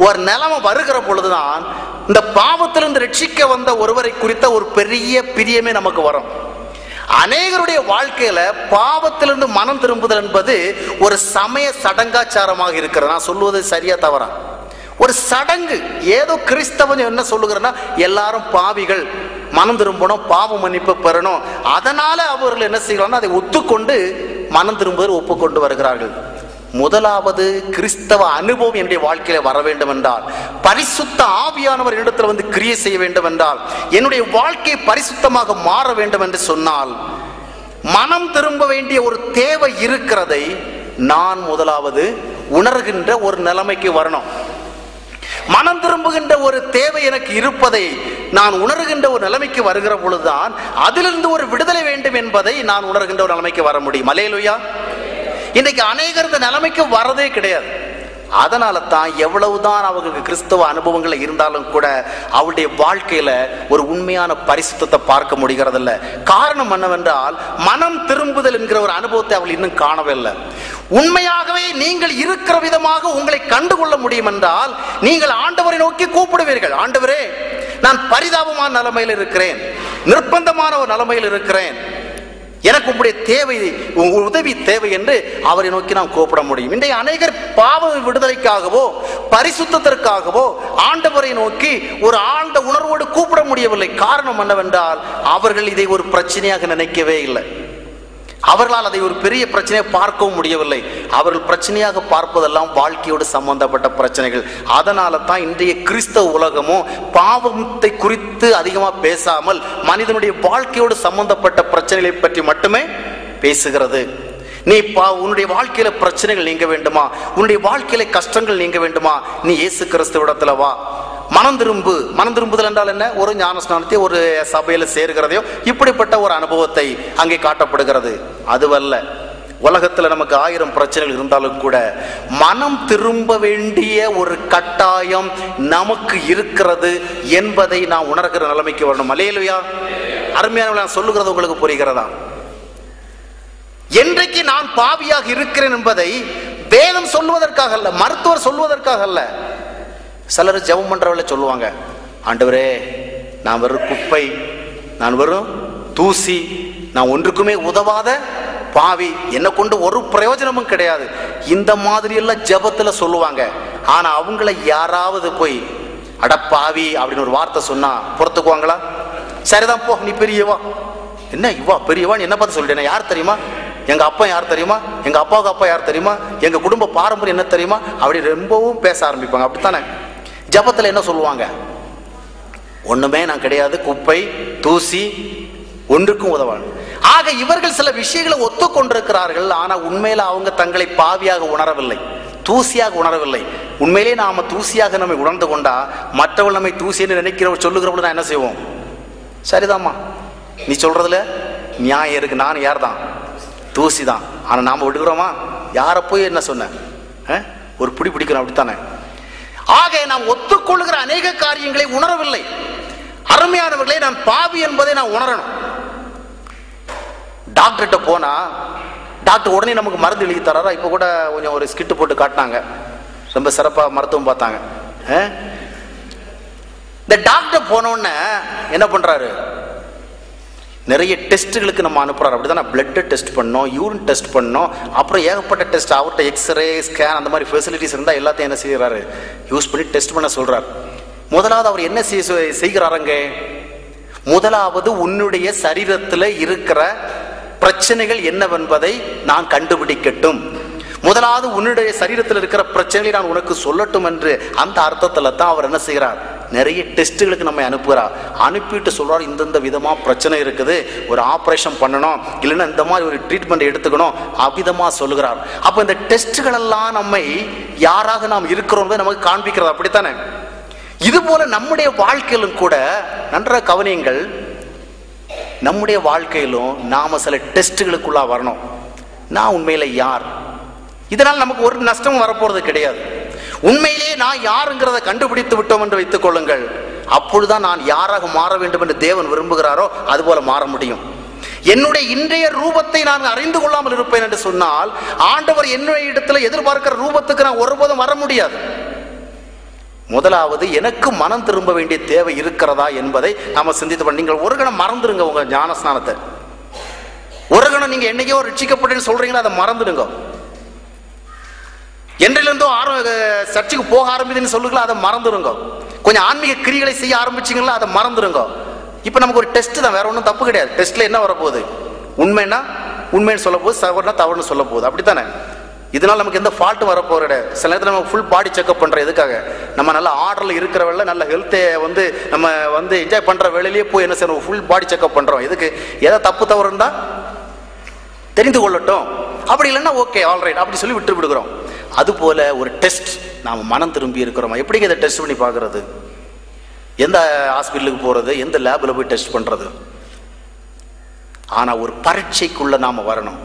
ஒரு நிலைமை வருகிற பொழுதுதான் இந்த பாவத்திலிருந்து ரட்சிக்க வந்த ஒருவரை குறித்த ஒரு பெரிய பிரியமே நமக்கு வரும். அநேகருடைய வாழ்க்கையில பாவத்திலிருந்து மனம் திரும்புதல் என்பது ஒரு சமய சடங்காச்சாரமாக இருக்கிறது. நான் சொல்லுவது சரியா தவறா? ஒரு சடங்கு. ஏதோ கிறிஸ்தவன் என்ன சொல்லுகிறேன்னா, எல்லாரும் பாவிகள், மனம் திரும்பணும், பாவ மன்னிப்பு பெறணும். அதனால அவர்கள் என்ன செய்யறாங்க, அதை ஒத்துக்கொண்டு மனம் திரும்புதல் ஒப்புக்கொண்டு வருகிறார்கள். முதலாவது கிறிஸ்தவ அனுபவம் என்னுடைய வாழ்க்கையில வர வேண்டும் என்றால், பரிசுத்த ஆவியானவர் இடத்துல வந்து கிரியை செய்ய வேண்டும் என்றால், என்னுடைய வாழ்க்கை பரிசுத்தமாக மாற வேண்டும் என்று சொன்னால், மனம் திரும்ப வேண்டிய ஒரு தேவை இருக்கிறதை நான் முதலாவது உணர்கின்ற ஒரு நிலைமைக்கு வரணும். மனம் திரும்புகின்ற ஒரு தேவை எனக்கு இருப்பதை நான் உணர்கின்ற ஒரு நிலைமைக்கு வருகிற பொழுதுதான் அதிலிருந்து ஒரு விடுதலை வேண்டும் என்பதை நான் உணர்கின்ற ஒரு நிலைமைக்கு வர முடியும். அல்லேலூயா. இன்னைக்கு அநேகர் இந்த நிலைமைக்கு வரதே கிடையாது. அதனால தான் எவ்வளவுதான் அவர்களுக்கு கிறிஸ்தவ அனுபவங்கள் இருந்தாலும் கூட அவருடைய வாழ்க்கையில ஒரு உண்மையான பரிசுத்தத்தை பார்க்க முடிகிறதில்ல. காரணம் என்னவென்றால், மனம் திரும்புதல் என்கிற ஒரு அனுபவத்தை அவள் இன்னும் காணவில்லை. உண்மையாகவே நீங்கள் இருக்கிற விதமாக உங்களை கண்டுகொள்ள முடியும் என்றால், நீங்கள் ஆண்டவரை நோக்கி கூப்பிடுவீர்கள். ஆண்டவரே, நான் பரிதாபமான நிலைமையில் இருக்கிறேன், நிர்பந்தமான ஒரு நிலைமையில் இருக்கிறேன், எனக்கு உங்களுடைய தேவை, உங்கள் உதவி தேவை என்று அவரை நோக்கி நாம் கூப்பிட முடியும். இன்றைய அநேகர் பாவ விடுதலைக்காகவோ பரிசுத்தத்திற்காகவோ ஆண்டவரை நோக்கி ஒரு ஆழ்ந்த உணர்வோடு கூப்பிட முடியவில்லை. காரணம் என்னவென்றால், அவர்கள் இதை ஒரு பிரச்சனையாக நினைக்கவே இல்லை. அவர்களால் அதை ஒரு பெரிய பிரச்சனையை பார்க்கவும் முடியவில்லை. அவர்கள் பிரச்சனையாக பார்ப்பதெல்லாம் வாழ்க்கையோடு சம்பந்தப்பட்ட பிரச்சனைகள். அதனால தான் இன்றைய கிறிஸ்தவ உலகமும் பாவத்தை குறித்து அதிகமாக பேசாமல் மனிதனுடைய வாழ்க்கையோடு சம்பந்தப்பட்ட பிரச்சனைகளை பற்றி மட்டுமே பேசுகிறது. நீ உன்னுடைய வாழ்க்கையில பிரச்சனைகள் நீங்க வேண்டுமா, உன்னுடைய வாழ்க்கையில கஷ்டங்கள் நீங்க வேண்டுமா, நீ இயேசு கிறிஸ்துவிடத்துல வா. மனம் திரும்புதல் என்றால் என்ன? ஒரு ஞானஸ்நானத்தை ஒரு சபையில சேர்கிறதையோ இப்படிப்பட்ட ஒரு அனுபவத்தை அங்கே காட்டப்படுகிறது. அதுவல்ல. உலகத்துல நமக்கு 1000 பிரச்சனைகள் இருந்தாலும் கூட மனம் திரும்ப வேண்டிய ஒரு கட்டாயம் நமக்கு இருக்கிறது என்பதை நான் உணர்கிற நிலைமைக்கு வரணும். அல்லேலூயா. அருமையான நான் சொல்லுகிறது உங்களுக்கு புரிகிறதா? என்றைக்கு நான் பாவியாக இருக்கிறேன் என்பதை வேதம் சொல்லுவதற்காக அல்ல, மருத்துவர் சொல்லுவதற்காக அல்ல. சிலர் ஜெபம் பண்றவங்கள சொல்லுவாங்க, ஆண்டவரே, நான் வெறும் குப்பை, நான் வெறும் தூசி, நான் ஒன்றுக்குமே உதவாத பாவி, என்னை கொண்டு ஒரு பிரயோஜனமும் கிடையாது. இந்த மாதிரி எல்லாம் ஜெபத்துல சொல்லுவாங்க. ஆனா அவங்கள யாராவது போய் அட பாவி அப்படின்னு ஒரு வார்த்தை சொன்னா பொறுத்துக்குவாங்களா? சரிதான் போ, நீ பெரியவா. என்ன இவா பெரியவா, என்ன பார்த்து சொல்லிட்டேன்? யார் தெரியுமா? எங்க அப்பா யார் தெரியுமா? எங்க அப்பாவுக்கு அப்பா யார் தெரியுமா? எங்க குடும்ப பாரம்பரியம் என்ன தெரியுமா? அப்படி ரொம்பவும் பேச ஆரம்பிப்பாங்க. அப்படித்தானே ஜபத்துல என்ன சொல்லுவாங்க? ஒண்ணுமே நான் கிடையாது, குப்பை தூசி, ஒன்றுக்கும் உதவான். ஆக இவர்கள் சில விஷயங்களை ஒத்துக்கொண்டிருக்கிறார்கள். ஆனா உண்மையில அவங்க தங்களை பாவியாக உணரவில்லை, தூசியாக உணரவில்லை. உண்மையிலே நாம தூசியாக நம்மை உணர்ந்து கொண்டா மற்றவர்கள் நம்மை தூசி என்று நினைக்கிறவங்க சொல்லுகிறவங்க நான் என்ன செய்வோம்? சரிதாம்மா, நீ சொல்றதுல நியாயம் இருக்கு, நான் யார் தான்? தூசி தான். ஆனா நாம விடுகிறோமா? யார போய் என்ன சொன்ன, ஒரு பிடி பிடிக்கணும், அப்படித்தானே? ஆக நாம் ஒத்துக்கொள்ளுகிற அநேக காரியங்களை உணரவில்லை. அருமையானவர்களே, நான் பாவி என்பதை நான் உணரணும். டாக்டர்கிட்ட போனா டாக்டர் உடனே நமக்கு மருந்து எழுதி தராரா? இப்ப கூட கொஞ்சம் ஒரு ஸ்கிட்டு போட்டு காட்டினாங்க, ரொம்ப சிறப்பா மருத்துவம் பார்த்தாங்க. இந்த டாக்டர் போனோன்னு என்ன பண்றாரு? நிறைய டெஸ்ட்டுகளுக்கு நம்ம அனுப்புறாரு. அப்படிதான் பிளட் டெஸ்ட் பண்ணோம், யூரின் டெஸ்ட் பண்ணோம், அப்புறம் ஏகப்பட்ட டெஸ்ட். அவர்கிட்ட எக்ஸ்ரே, ஸ்கேன் அந்த மாதிரி ஃபெசிலிட்டிஸ் இருந்தால் எல்லாத்தையும் என்ன செய்யறாரு, யூஸ் பண்ணி டெஸ்ட் பண்ண சொல்றாரு. முதலாவது அவர் என்ன செய்கிறாருங்க, முதலாவது உன்னுடைய சரீரத்தில் இருக்கிற பிரச்சனைகள் என்னவென்பதை நான் கண்டுபிடிக்கட்டும், முதலாவது உன்னுடைய சரீரத்தில் இருக்கிற பிரச்சனைகளை நான் உனக்கு சொல்லட்டும் என்று அந்த அர்த்தத்துல தான் அவர் என்ன செய்கிறார், நிறைய டெஸ்ட்டுகளுக்கு நம்ம அனுப்புகிறார். அனுப்பிட்டு சொல்றார், இந்தந்த விதமா பிரச்சனை இருக்குது, ஒரு ஆப்ரேஷன் பண்ணணும், இல்லைன்னா இந்த மாதிரி ஒரு ட்ரீட்மெண்ட் எடுத்துக்கணும், அவ்விதமா சொல்லுகிறார். அப்ப இந்த டெஸ்ட்டுகள் எல்லாம் நம்மை யாராக நாம் இருக்கிறோம் நமக்கு காண்பிக்கிறது. அப்படித்தானே இது போல நம்முடைய வாழ்க்கையிலும் கூட நன்றாக கவனியுங்கள், நம்முடைய வாழ்க்கையிலும் நாம சில டெஸ்ட்டுகளுக்குள்ள வரணும். நான் உண்மையில யார், இதனால் நமக்கு ஒரு நஷ்டமும் வரப்போறது கிடையாது. உண்மையிலேயே நான் யாருங்கிறத கண்டுபிடித்து விட்டோம் என்று வைத்துக் கொள்ளுங்கள், அப்பொழுதுதான் நான் யாராக மாற வேண்டும் என்று தேவன் விரும்புகிறாரோ அதுபோல மாற முடியும். என்னுடைய இன்றைய ரூபத்தை நான் அறிந்து கொள்ளாமல் இருப்பேன் என்று சொன்னால் ஆண்டவர் என்னுடைய இடத்துல எதிர்பார்க்கிற ரூபத்துக்கு நான் ஒருபோதும் வர முடியாது. முதலாவது எனக்கு மனம் திரும்ப வேண்டிய தேவை இருக்கிறதா என்பதை நாம சிந்தித்து, நீங்கள் ஒரு கணம் மறந்துடுங்க உங்க ஞானஸ்நானத்தை. ஒரு கணம் நீங்க என்னைக்கோ ரட்சிக்கப்பட்டேன்னு சொல்றீங்களா, அதை மறந்துடுங்க. என்றிலிருந்தோ சர்ச்சுக்கு போக ஆரம்பிதுன்னு சொல்லுங்களா, அதை மறந்துடுங்க. கொஞ்சம் ஆன்மீக கிரிகளை செய்ய ஆரம்பிச்சிங்களா, அதை மறந்துடுங்க. இப்ப நமக்கு ஒரு டெஸ்ட் தான், வேற ஒன்றும் தப்பு கிடையாது. டெஸ்ட்ல என்ன வரப்போகுது, உண்மைன்னா உண்மைன்னு சொல்ல போகுது, தவறுனா தவறுன்னு சொல்ல போகுது. அப்படித்தானே, இதனால நமக்கு எந்த ஃபால்ட்டும் வரப்போகிற. சில நேரத்தில் நம்ம ஃபுல் பாடி செக்அப் பண்றோம். எதுக்காக, நம்ம நல்ல ஆர்டர்ல இருக்கிற வேலை, நல்ல ஹெல்த்தை நம்ம என்ஜாய் பண்ற வேலையிலேயே போய் என்ன செய்யணும், ஃபுல் பாடி செக்அப் பண்றோம். எதுக்கு, ஏதாவது தப்பு தவறு இருந்தா தெரிந்து கொள்ளட்டும், அப்படி இல்லைன்னா ஓகே ஆல்ரைட் அப்படி சொல்லி விட்டு விடுகிறோம். அதுபோல ஒரு டெஸ்ட், நாம மனம் திரும்பி இருக்கிறோமா, எப்படிங்க இதை டெஸ்ட் பண்ணி பார்க்கறது, எந்த ஹாஸ்பிட்டலுக்கு போறது, எந்த லேபில் போய் டெஸ்ட் பண்றது. ஆனா ஒரு பரீட்சைக்குள்ள நாம வரணும்.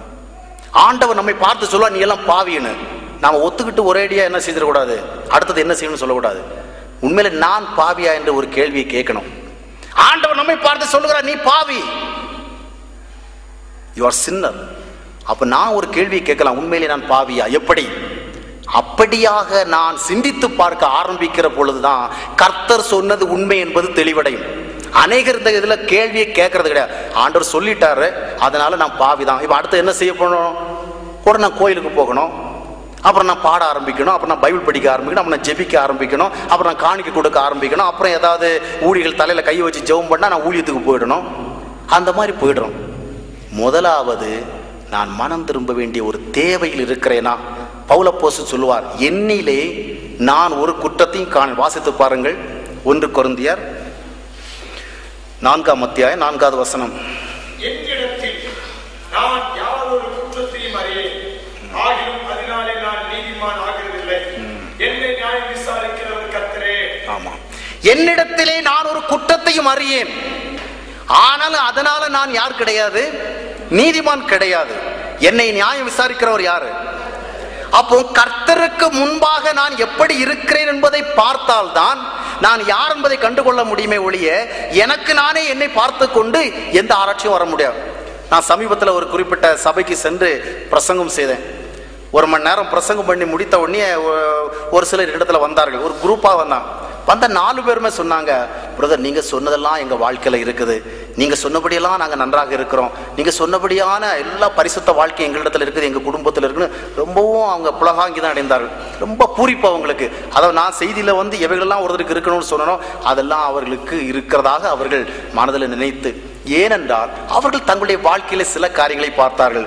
ஆண்டவர் நம்மை பார்த்து சொல்லுவா, நீ எல்லாம் பாவின்னு. நாம ஒத்துக்கிட்டு ஒரேடியா என்ன செய்திடக்கூடாது, அடுத்தது என்ன செய்யணும்னு சொல்லக்கூடாது. உண்மையில நான் பாவியா என்று ஒரு கேள்வியை கேட்கணும். ஆண்டவர் நம்மை பார்த்து சொல்லுகிறார், நீ பாவி, யூ ஆர் சின்னர். அப்ப நான் ஒரு கேள்வியை கேட்கலாம், உண்மையிலே நான் பாவியா, எப்படி? அப்படியாக நான் சிந்தித்து பார்க்க ஆரம்பிக்கிற பொழுதுதான் கர்த்தர் சொன்னது உண்மை என்பது தெளிவடையும். அநேகர் இந்த இதுல கேள்வியை கேட்கறது கிடையாது. ஆண்டவர் சொல்லிட்டாரு, அதனால நான் பாவிதான். இப்ப அடுத்து என்ன செய்ய போகணும், கூட நான் கோயிலுக்கு போகணும், அப்புறம் நான் பாட ஆரம்பிக்கணும், அப்புறம் நான் பைபிள் படிக்க ஆரம்பிக்கணும், அப்புறம் நான் ஜெபிக்க ஆரம்பிக்கணும், அப்புறம் நான் காணிக்கை கொடுக்க ஆரம்பிக்கணும், அப்புறம் ஏதாவது ஊழியர்கள் தலையில கை வச்சு ஜெபம் பண்ணா நான் ஊழியத்துக்கு போயிடணும். அந்த மாதிரி போயிடுறோம். முதலாவது நான் மனம் திரும்ப வேண்டிய ஒரு தேவையில் இருக்கிறேனா. பவுல் அப்போஸ்தலன் சொல்லுவார், என்னிலே நான் ஒரு குற்றத்தையும் காண. வாசித்து பாருங்கள், 1 கொரிந்தியர் 4ஆம் அத்தியாயம் 4வது வசனம். என்னிடத்தில் நான் யாதொரு குற்றத்தையும் அறியேன், ஆகிலும் அதனாலே நான் நீதிமான் ஆகிறதில்லை. என்னை நியாயம் விசாரிக்கிறவர் கர்த்தரே. ஆமா, என்னிடத்திலே நான் ஒரு குற்றத்தையும் அறியேன், ஆனாலும் அதனால நான் யார் கிடையாது, நீதிமான் கிடையாது. என்னை நியாயம் விசாரிக்கிறவர் யாரு? அப்போ கர்த்தருக்கு முன்பாக நான் எப்படி இருக்கிறேன் என்பதை பார்த்தால்தான் நான் யார் என்பதை கண்டுகொள்ள முடியுமே ஒழிய எனக்கு நானே என்னை பார்த்து கொண்டு எந்த ஆராய்ச்சியும் வர முடியாது. நான் சமீபத்தில் ஒரு குறிப்பிட்ட சபைக்கு சென்று பிரசங்கம் செய்தேன். 1 மணி நேரம் பிரசங்கம் பண்ணி முடித்த உடனே ஒரு சிலர் இடத்துல வந்தார்கள். ஒரு குரூப்பா வந்த 4 பேருமே சொன்னாங்க, பிரதர் நீங்க சொன்னதெல்லாம் எங்க வாழ்க்கையில இருக்குது, நீங்க சொன்னபடியெல்லாம் நாங்க நன்றாக இருக்கிறோம், நீங்க சொன்னபடியான எல்லா பரிசுத்த வாழ்க்கை எங்களிடத்துல இருக்குது, எங்க குடும்பத்தில் இருக்குன்னு ரொம்பவும் அவங்க புலகாங்கி தான் அடைந்தார்கள். ரொம்ப பூரிப்பு அவங்களுக்கு. அதாவது நான் செய்தியில எவைகளெல்லாம் ஒருத்தருக்கு இருக்கணும்னு சொன்னோம், அதெல்லாம் அவர்களுக்கு இருக்கிறதாக அவர்கள் மனதில் நினைத்து, ஏனென்றால் அவர்கள் தங்களுடைய வாழ்க்கையில சில காரியங்களை பார்த்தார்கள்.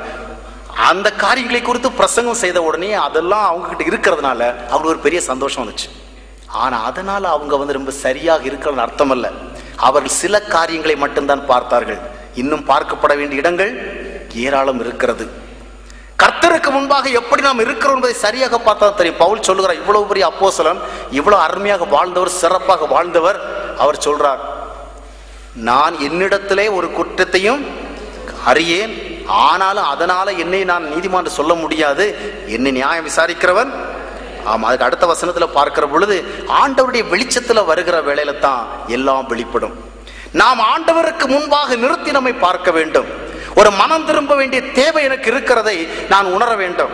அந்த காரியங்களை குறித்து பிரசங்கம் செய்த உடனே அதெல்லாம் அவங்க கிட்ட இருக்கிறதுனால அவங்களுக்கு ஒரு பெரிய சந்தோஷம் வந்துச்சு. ஆனா அதனால அவங்க ரொம்ப சரியாக இருக்கிறது அர்த்தம் அல்ல. அவர்கள் சில காரியங்களை மட்டும்தான் பார்த்தார்கள். இன்னும் பார்க்கப்பட வேண்டிய இடங்கள் ஏராளம் இருக்கிறது. கர்த்தருக்கு முன்பாக எப்படி நாம் இருக்கிறோம் என்பதை சரியாக பார்த்தா தெரியும். பவுல் சொல்லுகிறார், இவ்வளவு பெரிய அப்போஸ்தலன், இவ்வளவு அருமையாக வாழ்ந்தவர், சிறப்பாக வாழ்ந்தவர், அவர் சொல்றார், நான் என்னிடத்திலே ஒரு குற்றத்தையும் அறியேன், ஆனாலும் அதனால என்னை நான் நீதிமான் சொல்ல முடியாது, என்னை நியாயம் விசாரிக்கிறவன். ஆமா, அதுக்கு அடுத்த வசனத்துல பார்க்கிற பொழுது ஆண்டவருடைய வெளிச்சத்துல வருகிற வேளையில தான் எல்லாம் வெளிப்படும். நாம் ஆண்டவருக்கு முன்பாக நிறுத்தி நம்மை பார்க்க வேண்டும். ஒரு மனம் திரும்ப வேண்டிய தேவை எனக்கு இருக்கிறதை நான் உணர வேண்டும்.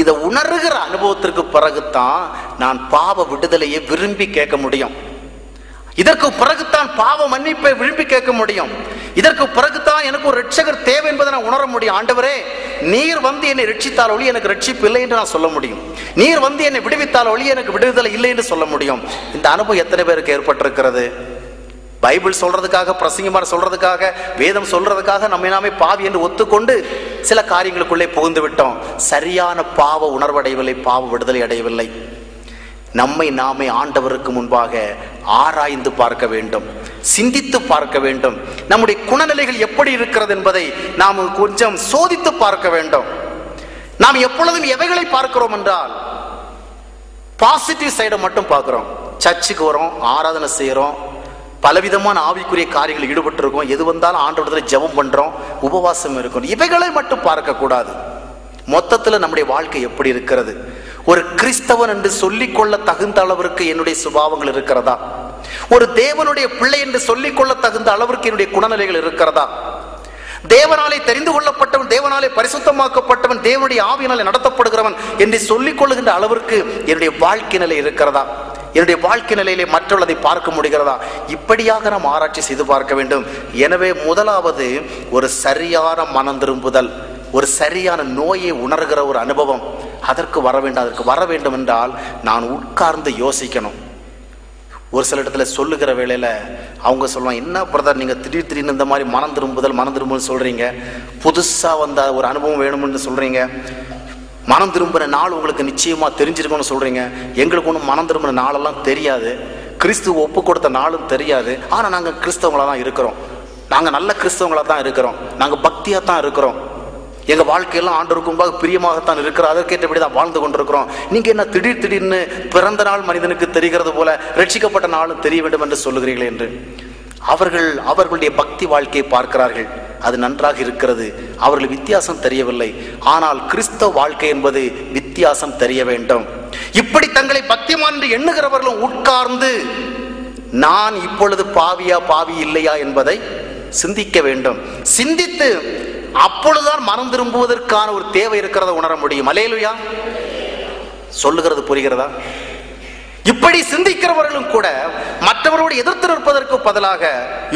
இதை உணர்கிற அனுபவத்திற்கு பிறகுதான் நான் பாவ விடுதலையை விரும்பி கேட்க முடியும். இதற்கு பிறகுதான் பாவ மன்னிப்பை விரும்பி கேட்க முடியும். இதற்கு பிறகுதான் எனக்கு ஒரு ரட்சகர் தேவை என்பதை நான் உணர முடியும். ஆண்டவரே, நீர் வந்து என்னை ரட்சித்தால் ஒளி எனக்கு ரட்சிப்பு இல்லை என்று நான் சொல்ல முடியும். நீர் வந்து என்னை விடுவித்தால் ஒளி எனக்கு விடுதலை இல்லை என்று சொல்ல முடியும். இந்த அனுபவம் எத்தனை பேருக்கு ஏற்பட்டிருக்கிறது? பைபிள் சொல்றதுக்காக, பிரசங்கமான சொல்றதுக்காக, வேதம் சொல்றதுக்காக நம்ம நாமே பாவி என்று ஒத்துக்கொண்டு சில காரியங்களுக்குள்ளே புகுந்து விட்டோம். சரியான பாவ உணர்வடையவில்லை, பாவ விடுதலை அடையவில்லை. நம்மை நாமே ஆண்டவருக்கு முன்பாக ஆராய்ந்து பார்க்க வேண்டும், சிந்தித்து பார்க்க வேண்டும். நம்முடைய குணநிலைகள் எப்படி இருக்கிறது என்பதை நாம் கொஞ்சம் சோதித்து பார்க்க வேண்டும். நாம் எப்பொழுதும் எவைகளை பார்க்கிறோம் என்றால் பாசிட்டிவ் சைடை மட்டும் பார்க்கிறோம். சர்ச்சுக்கு வரோம், ஆராதனை செய்யறோம், பலவிதமான ஆவிக்குரிய காரியங்கள் ஈடுபட்டு இருக்கோம், எது வந்தாலும் ஆண்டவரிடத்தில் ஜெபம் பண்றோம், உபவாசம் இருக்கும். இவைகளை மட்டும் பார்க்க கூடாது. மொத்தத்தில் நம்முடைய வாழ்க்கை எப்படி இருக்கிறது? ஒரு கிறிஸ்தவன் என்று சொல்லிக்கொள்ள தகுந்த அளவிற்கு என்னுடைய சுபாவங்கள் இருக்கிறதா? ஒரு தேவனுடைய பிள்ளை என்று சொல்லிக்கொள்ள தகுந்த அளவிற்கு என்னுடைய குணநிலைகள் இருக்கிறதா? தேவனாலே தெரிந்து கொள்ளப்பட்டவன், தேவனாலே பரிசுத்தமாக்கப்பட்டவன், தேவனுடைய ஆவியினாலே நடத்தப்படுகிறவன் என்று சொல்லிக் கொள்ளுகின்ற அளவிற்கு என்னுடைய வாழ்க்கை நிலை இருக்கிறதா? என்னுடைய வாழ்க்கை நிலையிலே மற்றவர்களை பார்க்க முடிகிறதா? இப்படியாக நாம் ஆராய்ச்சி செய்து பார்க்க வேண்டும். எனவே முதலாவது ஒரு சரியான மனம் திரும்புதல், ஒரு சரியான நோயை உணர்கிற ஒரு அனுபவம் அதற்கு வர வேண்டும். அதற்கு வர வேண்டும் என்றால் நான் உட்கார்ந்து யோசிக்கணும். ஒரு சில இடத்துல சொல்லுகிற வேளையில அவங்க சொல்லுவாங்க, என்ன பிரதர் நீங்க திடீர்னு இந்த மாதிரி மனம் திரும்புதல் சொல்றீங்க, புதுசா வந்த ஒரு அனுபவம் வேணும்னு சொல்றீங்க, மனம் திரும்புற நாள் உங்களுக்கு நிச்சயமா தெரிஞ்சிருக்கும்னு சொல்றீங்க. எங்களுக்கு ஒன்றும் மனம் திரும்புற நாளெல்லாம் தெரியாது, கிறிஸ்துவ ஒப்பு கொடுத்த நாளும் தெரியாது. ஆனா நாங்க கிறிஸ்தவங்களா தான் இருக்கிறோம், நாங்க நல்ல கிறிஸ்தவங்களா தான் இருக்கிறோம், நாங்க பக்தியா தான் இருக்கிறோம், எங்க வாழ்க்கையெல்லாம் ஆண்டவருக்கு பிரியமாகத்தான் இருக்கிறோம், அதற்கேற்றபடி தான் வாழ்ந்து கொண்டிருக்கிறோம். நீங்க என்ன திடீர்னு பிறந்த நாள் மனிதனுக்கு தெரிகிறது போல ரட்சிக்கப்பட்ட நாளும் தெரிய வேண்டும் என்று சொல்லுகிறீர்கள் என்று அவர்களுடைய பக்தி வாழ்க்கையை பார்க்கிறார்கள். அது நன்றாக இருக்கிறது, அவர்கள் வித்தியாசம் தெரியவில்லை. ஆனால் கிறிஸ்தவ வாழ்க்கை என்பது வித்தியாசம் தெரிய வேண்டும். இப்படி தங்களை பக்திமான் என்று எண்ணுகிறவர்களும் உட்கார்ந்து நான் இப்பொழுது பாவி இல்லையா என்பதை சிந்திக்க வேண்டும். சிந்தித்து அப்பொழுதுதான் மனம் திரும்புவதற்கான ஒரு தேவை இருக்கிறத உணர முடியும். அல்லேலூயா. சொல்லுகிறது புரிகிறதா? இப்படி சிந்திக்கிறவர்களும் கூட மற்றவரோடு எதிர்த்து நிற்பதற்கு பதிலாக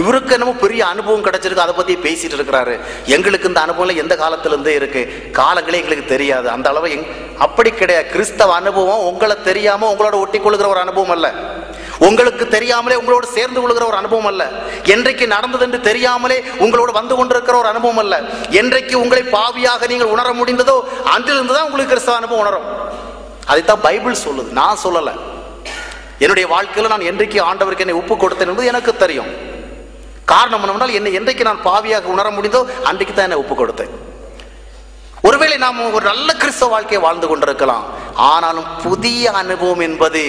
இவருக்கு என்னமோ பெரிய அனுபவம் கிடைச்சிருக்கு, அதை பத்தி பேசிட்டு இருக்கிறாரு, எங்களுக்கு இந்த அனுபவம் எந்த காலத்துல இருந்தே இருக்கு, காலங்களே எங்களுக்கு தெரியாது, அந்த அளவு அப்படி கிடையாது. கிறிஸ்தவ அனுபவம் உங்களை தெரியாம உங்களோட ஒட்டி கொள்ளுகிற ஒரு அனுபவம் அல்ல, உங்களுக்கு தெரியாமலே உங்களோடு சேர்ந்து கொள்கிற ஒரு அனுபவம் அல்ல, என்றைக்கு நடந்தது என்று தெரியாமலே உங்களோடு வந்து கொண்டிருக்கிற ஒரு அனுபவம் அல்ல. என்றைக்கு உங்களை பாவியாக நீங்கள் உணர முடிந்ததோ அன்றிலிருந்துதான் உங்களுக்கு கிறிஸ்தவ அனுபவம் உணரும். அதைத்தான் பைபிள் சொல்லுது, நான் சொல்லல. என்னுடைய வாழ்க்கையில நான் என்றைக்கு ஆண்டவருக்கு என்னை ஒப்பு கொடுத்தேன் என்பது எனக்கு தெரியும். காரணம் என்னவென்றால் என்னை என்றைக்கு நான் பாவியாக உணர முடிந்தோ அன்றைக்கு தான் என்னை ஒப்பு கொடுத்தேன். ஒருவேளை நாம் ஒரு நல்ல கிறிஸ்தவ வாழ்க்கையை வாழ்ந்து கொண்டிருக்கலாம், ஆனாலும் புதிய அனுபவம் என்பது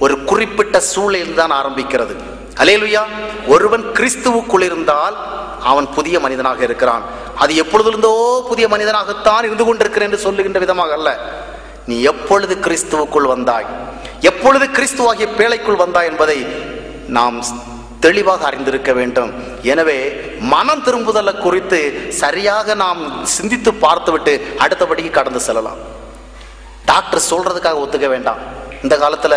ஒரு குறிப்பிட்ட சூழலில் தான் ஆரம்பிக்கிறது. அல்லேலூயா. ஒருவன் கிறிஸ்துவுக்குள் இருந்தால் அவன் புதிய மனிதனாக இருக்கிறான். அது எப்பொழுதிருந்தோ புதிய மனிதனாகத்தான் இருந்து கொண்டிருக்கிறேன் என்று சொல்லுகின்ற விதமாக அல்ல. நீ எப்பொழுது கிறிஸ்துவுக்குள் வந்தாய், எப்பொழுது கிறிஸ்துவாகிய பேழைக்குள் வந்தாய் என்பதை நாம் தெளிவாக அறிந்திருக்க வேண்டும். எனவே மனம் திரும்புதலை குறித்து சரியாக நாம் சிந்தித்து பார்த்துவிட்டு அடுத்தபடிக்கு கடந்து செல்லலாம். டாக்டர் சொல்றதுக்காக ஒத்துக்க வேண்டாம். இந்த காலத்துல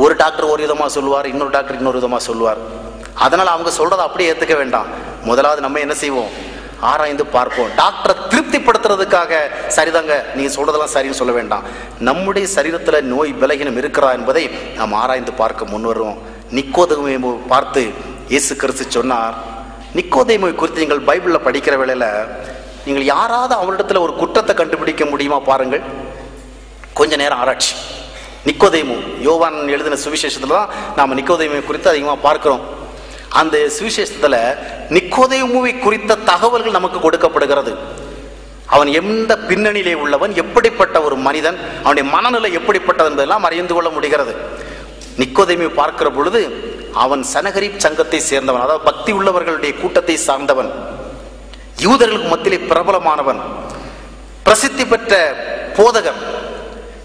ஒரு டாக்டர் ஒரு விதமா சொல்லுவார், இன்னொரு டாக்டர் இன்னொரு விதமா சொல்லுவார். அதனால அவங்க சொல்றதை அப்படியே ஏத்துக்க வேண்டாம். முதலாவது நம்ம என்ன செய்வோம், ஆராய்ந்து பார்ப்போம். டாக்டரை திருப்திப்படுத்துறதுக்காக சரிதாங்க நீங்க சொல்றதெல்லாம் சரின்னு சொல்ல வேண்டாம். நம்முடைய சரீரத்துல நோய் பலகீனம் இருக்கிறா என்பதை நாம் ஆராய்ந்து பார்க்க முன்வருவோம். நிக்கோதேமை பார்த்து இயேசு கிறிஸ்து சொன்னார். நிக்கோதேமை குறித்து நீங்கள் பைபிள்ல படிக்கிற வேளையில நீங்கள் யாராவது அவரிடத்துல ஒரு குற்றத்தை கண்டுபிடிக்க முடியுமா பாருங்கள். கொஞ்ச நேரம் ஆராய்ச்சி. நிக்கோதேமு யோவான் எழுதின சுவிசேஷத்துல தான் நாம நிக்கோதேமை குறித்து அதிகமா பார்க்கிறோம். அந்த சுவிசேஷத்துல நிக்கோதேமுவை குறித்த தகவல்கள் நமக்கு கொடுக்கப்படுகிறது. அவன் எந்த பின்னணியிலே உள்ளவன், எப்படிப்பட்ட ஒரு மனிதன், அவனுடைய மனநிலை எப்படிப்பட்டது என்பதெல்லாம் அறிந்து கொள்ள முடிகிறது. நிக்கோதேமை பார்க்கிற பொழுது அவன் சனகரிப் சங்கத்தை சேர்ந்தவன், அதாவது பக்தி உள்ளவர்களுடைய கூட்டத்தை சார்ந்தவன், யூதர்களுக்கு மத்தியிலே பிரபலமானவன், பிரசித்தி பெற்ற போதகர்,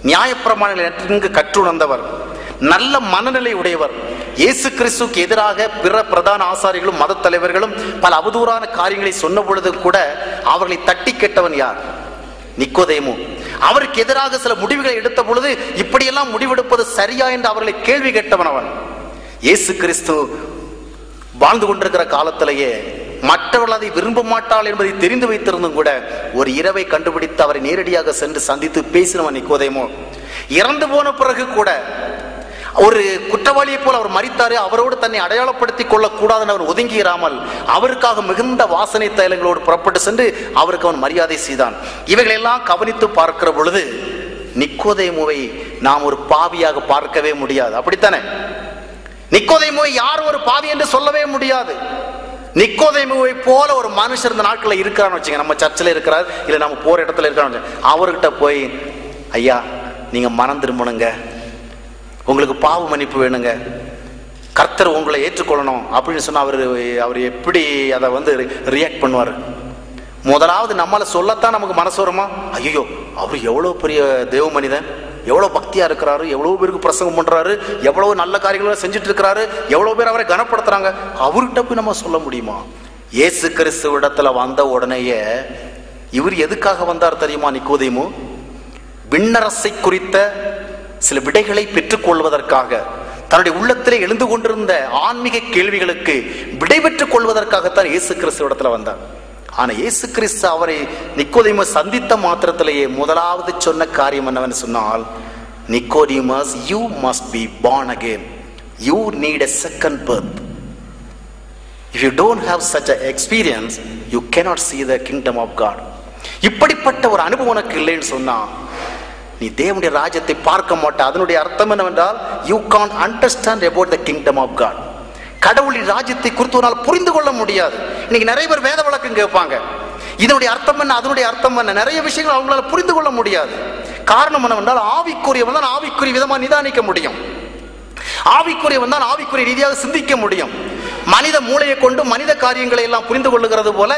நியாயப்பிரமாணங்களை கற்றுணர்ந்தவர், நல்ல மனநிலை உடையவர். இயேசு கிறிஸ்துக்கு எதிராக பிற பிரதான ஆசாரிகளும் மத தலைவர்களும் பல அவதூறான காரியங்களை சொன்ன பொழுது கூட அவர்களை தட்டி கேட்டவன் யார்? நிக்கோதேமு. அவருக்கு எதிராக சில முடிவுகளை எடுத்த பொழுது இப்படியெல்லாம் முடிவெடுப்பது சரியா என்று அவர்களை கேள்வி கேட்டவன் அவன். இயேசு கிறிஸ்து வாழ்ந்து கொண்டிருக்கிற காலத்திலேயே மற்றவர்கள் அதை விரும்ப மாட்டாள் என்பதை தெரிந்து வைத்திருந்தும் கூட ஒரு இரவை கண்டுபிடித்து அவரை நேரடியாக சென்று சந்தித்து பேசினவன் நிக்கோதேமு. இறந்து போன பிறகு கூட ஒரு குற்றவாளியை போல் அவர் மரித்தாரு, அவரோடு தன்னை அடையாளப்படுத்திக் கொள்ளக்கூடாதுன்னு அவர் ஒதுங்கிராமல் அவருக்காக மிகுந்த வாசனை தைலங்களோடு புறப்பட்டு சென்று அவருக்கு அவன் மரியாதை செய்தான். இவைகளெல்லாம் கவனித்து பார்க்கிற பொழுது நிக்கோதேமுவை நாம் ஒரு பாவியாக பார்க்கவே முடியாது. அப்படித்தானே? நிக்கோதேமுவை யாரும் ஒரு பாவி என்று சொல்லவே முடியாது. நிக்கோதேமுவை போல ஒரு மனுஷர் இந்த நாட்களில் இருக்கிறான்னு வச்சுங்க, நம்ம சர்ச்சில் இருக்கிறார், இல்லை நம்ம போற இடத்துல இருக்கிறான்னு அவர்கிட்ட போய், ஐயா நீங்க மனம் திரும்பணுங்க, உங்களுக்கு பாவ மன்னிப்பு வேணுங்க, கர்த்தர் உங்களை ஏற்றுக்கொள்ளணும் அப்படின்னு சொன்னா அவர் எப்படி அதை ரியாக்ட் பண்ணுவார்? முதலாவது நம்மளை சொல்லத்தான் நமக்கு மனசு வருமா? ஐயோ அவர் எவ்வளவு பெரிய தேவ மனிதன், எவ்வளவு பக்தியா இருக்கிறாரு, எவ்வளவு பேருக்கு பிரசங்கம் பண்றாரு, எவ்வளவு நல்ல காரியங்களை செஞ்சுட்டு இருக்கிறாரு, எவ்வளவு பேர் அவரை கனப்படுத்துறாங்க, அவர்கிட்ட போய் நம்ம சொல்ல முடியுமா? இயேசு கிறிஸ்து இடத்துல வந்த உடனேயே இவர் எதுக்காக வந்தார் தெரியுமா? நிக்கோதேமு விண்ணரசை குறித்த சில விடைகளை பெற்றுக் கொள்வதற்காக, தன்னுடைய உள்ளத்திலே எழுந்து கொண்டிருந்த ஆன்மீக கேள்விகளுக்கு விடை பெற்றுக் கொள்வதற்காகத்தான் இயேசு கிறிஸ்து இடத்துல வந்தார். ஆனா இயேசு கிறிஸ்து அவரை நிக்கோதேமு சந்தித்த மாத்திரத்திலேயே முதலாவது சொன்ன காரியம் என்னவென்று சொன்னால், நிக்கோதேமஸ், you must be born again. You need a second birth. If you don't have such an experience, you cannot see the kingdom of God. இப்படிப்பட்ட ஒரு அனுபவம் உனக்கு இல்லைன்னு சொன்னா நீ தேவனுடைய ராஜ்யத்தை பார்க்க மாட்ட. அதனுடைய அர்த்தம் என்னவென்றால், you can't understand about the kingdom of God. கடவுளின் ராஜ்யத்தை குறித்து புரிந்து கொள்ள முடியாது. இன்னைக்கு நிறைய பேர் வேத விளக்கம் கேட்பாங்க, இதனுடைய அர்த்தம் என்ன, அதனுடைய அர்த்தம் என்ன, நிறைய விஷயங்கள் அவங்களால புரிந்து கொள்ள முடியாது. காரணம் என்னவென்றால், ஆவிக்குரியவன் தான் ஆவிக்குரிய விதமா நிதானிக்க முடியும், ஆவிக்குரியவன் தான் ஆவிக்குரிய ரீதியாக சிந்திக்க முடியும். மனித மூளையை கொண்டு மனித காரியங்களை எல்லாம் புரிந்து கொள்ளுகிறது போல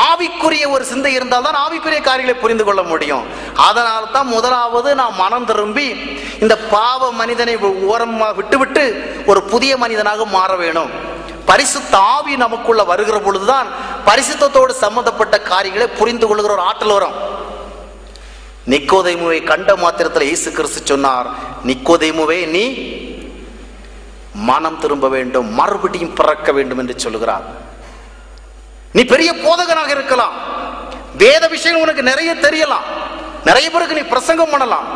ஆவிக்குரிய ஒரு சிந்தை இருந்தால் தான் ஆவிக்குரிய காரியங்களை புரிந்து கொள்ள முடியும். அதனால தான் முதலாவது நாம் மனம் திரும்பி இந்த பாவ மனிதனை ஓரமாக விட்டுவிட்டு ஒரு புதிய மனிதனாக மாற வேணும். பரிசுத்த ஆவி நமக்குள்ள வருகிற பொழுதுதான் பரிசுத்தத்தோடு சம்பந்தப்பட்ட காரியங்களை புரிந்து கொள்கிற ஒரு ஆற்றல் வரும். நிக்கோதேமுவை கண்ட மாத்திரத்தில் இயேசு கிறிஸ்து சொன்னார், நிக்கோதேமுவே நீ மனம் திரும்ப வேண்டும், மறுபடியும் பிறக்க வேண்டும் என்று சொல்லுகிறார். நீ பெரிய போதகனாக இருக்கலாம், வேத விஷயங்கள் உனக்கு நிறைய தெரியலாம், நிறைய பேருக்கு நீ பிரசங்கம் பண்ணலாம்,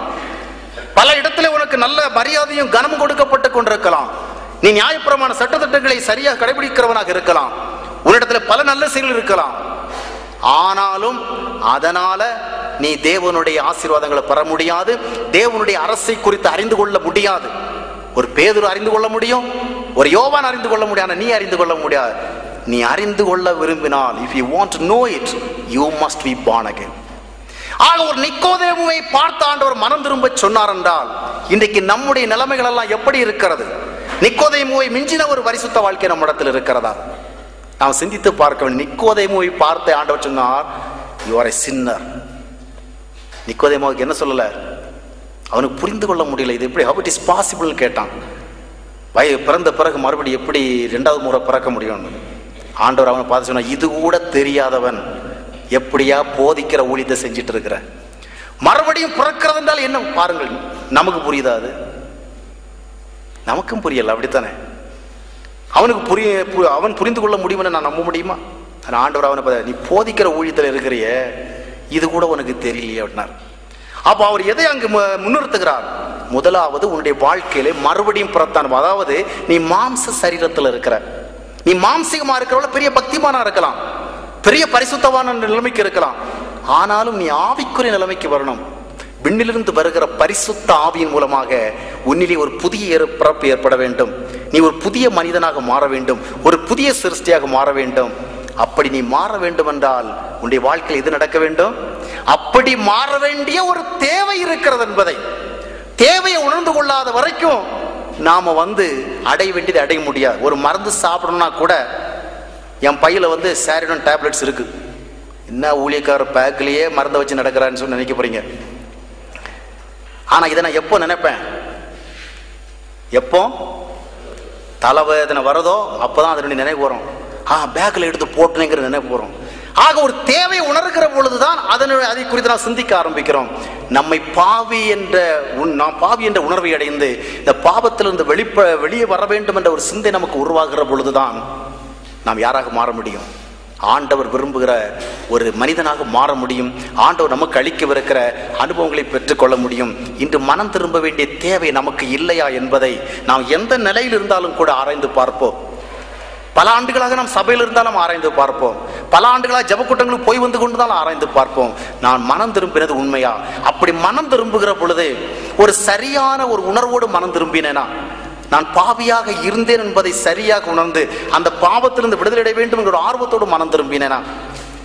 பல இடத்துல உனக்கு நல்ல மரியாதையும் கனமும் கொடுக்கப்பட்டு கொண்டிருக்கலாம், நீ நியாயப்பிரமாண சட்டத்திட்டங்களை சரியாக கடைபிடிக்கிறவனாக இருக்கலாம், உன்னிடத்துல பல நல்ல செயல்கள் இருக்கலாம். ஆனாலும் அதனால நீ தேவனுடைய ஆசீர்வாதங்களை பெற முடியாது, தேவனுடைய அரசை குறித்து அறிந்து கொள்ள முடியாது. ஒரு பேதுரு அறிந்து கொள்ள முடியும், ஒரு யோவான் அறிந்து கொள்ள முடியாது, நீ அறிந்து கொள்ள முடியாது. நீ அறிந்து கொள்ள விரும்பினால், if you want to know it, you must be born again. ஆக ஒரு நிக்கோதேமுவை பார்த்த ஆண்டவர் மனம் திரும்ப சொன்னார் என்றால், இன்றைக்கு நம்முடைய நிலைமைகள் எல்லாம் எப்படி இருக்கிறது? நிக்கோதேமுவை மிஞ்சின ஒரு பரிசுத்த வாழ்க்கை நம்ம இடத்தில் இருக்கிறதா? நாம் சிந்தித்து பார்க்க வேண்டும். நிக்கோதேமுவை பார்த்த ஆண்டவர் சொன்னார், you are a sinner. நிக்கோதேமுவுக்கு என்ன சொல்லல? அவனுக்கு புரிந்து கொள்ள முடியல, இது எப்படி, how it is possible கேட்டான். பிறந்த பிறகு மறுபடியும் எப்படி இரண்டாவது முறை பிறக்க முடியும்? ஆண்டவர் அவனை பார்த்து சொன்னா, இது கூட தெரியாதவன் எப்படியா போதிக்கிற ஊழியத்தை செஞ்சிட்டு இருக்கிற, மறுபடியும் பிறக்கிறது என்றால் என்ன பாருங்கள். நமக்கு புரியுதா? அது நமக்கும் புரியல, அப்படித்தானே? அவனுக்கு அவன் புரிந்து கொள்ள முடியும்னு நான் நம்ப முடியுமா? ஆண்டவர் அவனை, நீ போதிக்கிற ஊழியத்தில் இருக்கிறிய, இது கூட உனக்கு தெரியலையே அப்படின்னார். அப்ப அவர் எதை அங்கு முன்னிறுத்துகிறார்? முதலாவது உன்னுடைய வாழ்க்கையில மறுபடியும் பிறத்தான். அதாவது நீ மாம்ச சரீரத்தில் இருக்கிற, நீ மாம்சிகமா இருக்கிறவள பெரிய பக்திமானா இருக்கலாம், பெரிய பரிசுத்தவான நிலைமைக்கு இருக்கலாம், ஆனாலும் நீ ஆவிக்குரிய நிலைமைக்கு வரணும். விண்ணிலிருந்து வருகிற பரிசுத்த ஆவியின் மூலமாக உன்னிலே ஒரு புதிய பிறப்பு ஏற்பட வேண்டும். நீ ஒரு புதிய மனிதனாக மாற வேண்டும், ஒரு புதிய சிருஷ்டியாக மாற வேண்டும். அப்படி நீ மாற வேண்டும் என்றால் உன்னுடைய வாழ்க்கையில் இது நடக்க வேண்டும். அப்படி மாற வேண்டிய ஒரு தேவை இருக்கிறது என்பதை, தேவையை உணர்ந்து கொள்ளாத வரைக்கும் நாம அடைய வேண்டியதை அடைய முடியாது. ஒரு மருந்து சாப்பிடணும்னா கூட, என் பையில சாரிடன் டேப்லெட்ஸ் இருக்கு, என்ன ஊழியக்கார பேக்லயே மருந்தை வச்சு நடக்கிறான்னு சொல்லி நினைக்க போறீங்க. ஆனா இதை நான் எப்போ நினைப்பேன்? எப்போ தலைவேதனை வரதோ அப்பதான் அதனுடைய நினைவு வரும். பேக்ல எடுத்து போட்டுங்கிற நினைவு வரும். ஆக ஒரு தேவை உணர்கிற பொழுதுதான் அதை குறித்து நான் சிந்திக்க ஆரம்பிக்கிறோம். நம்மை நாம் பாவி என்ற உணர்வை அடைந்து இந்த பாவத்திலிருந்து வெளியே வர வேண்டும் என்ற ஒரு சிந்தை நமக்கு உருவாகிற பொழுதுதான் நாம் யாராக மாற முடியும்? ஆண்டவர் விரும்புகிற ஒரு மனிதனாக மாற முடியும். ஆண்டவர் நமக்கு அளிக்கவிருக்கிற அனுபவங்களை பெற்றுக்கொள்ள முடியும். இன்று மனம் திரும்ப வேண்டிய தேவை நமக்கு இல்லையா என்பதை நாம் எந்த நிலையில் இருந்தாலும் கூட ஆராய்ந்து பார்ப்போம். பல ஆண்டுகளாக நாம் சபையில் இருந்தாலும் ஆராய்ந்து பார்ப்போம். பல ஆண்டுகளாக ஜெபக்கூட்டங்களுக்கு போய் வந்து கொண்டுதான் ஆராய்ந்து பார்ப்போம். நான் மனம் திரும்பினது உண்மையா? அப்படி மனம் திரும்புகிற பொழுது ஒரு சரியான ஒரு உணர்வோடு மனம் திரும்பினேனா, நான் பாவியாக இருந்தேன் என்பதை சரியாக உணர்ந்து அந்த பாவத்திலிருந்து விடுதலை வேண்டும் என்ற ஆர்வத்தோடு மனம் திரும்பினேனா?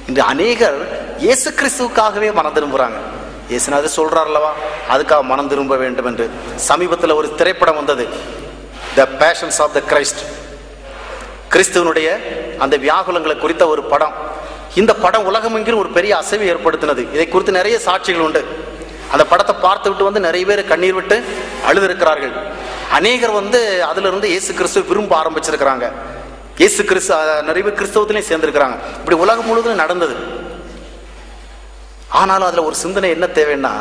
இன்று அநேகர் இயேசு கிறிஸ்துவுக்காகவே மனம் திரும்புறாங்க. இயேசுநாதர் சொல்றார் அல்லவா, அதுக்காக மனம் திரும்ப வேண்டும் என்று. சமீபத்தில் ஒரு திரைப்படம் வந்தது, த பேஷன்ஸ் ஆஃப் த கிரைஸ்ட். கிறிஸ்துவனுடைய அந்த வியாகுலங்களை குறித்த ஒரு படம். இந்த படம் உலகமெங்கிலும் ஒரு பெரிய அசைவை ஏற்படுத்தினது. இதை குறித்து நிறைய சாட்சிகள் உண்டு. அந்த படத்தை பார்த்து விட்டு நிறைய பேர் கண்ணீர் விட்டு அழுதிருக்கிறார்கள். அநேகர் அதிலிருந்து இயேசு கிறிஸ்துவை விரும்ப ஆரம்பிச்சிருக்கிறாங்க. இயேசு கிறிஸ்து நிறைய பேர் கிறிஸ்தவத்திலையும் சேர்ந்திருக்கிறாங்க. இப்படி உலகம் முழுவதும் நடந்தது. ஆனாலும் அதுல ஒரு சிந்தனை என்ன தேவைன்னா,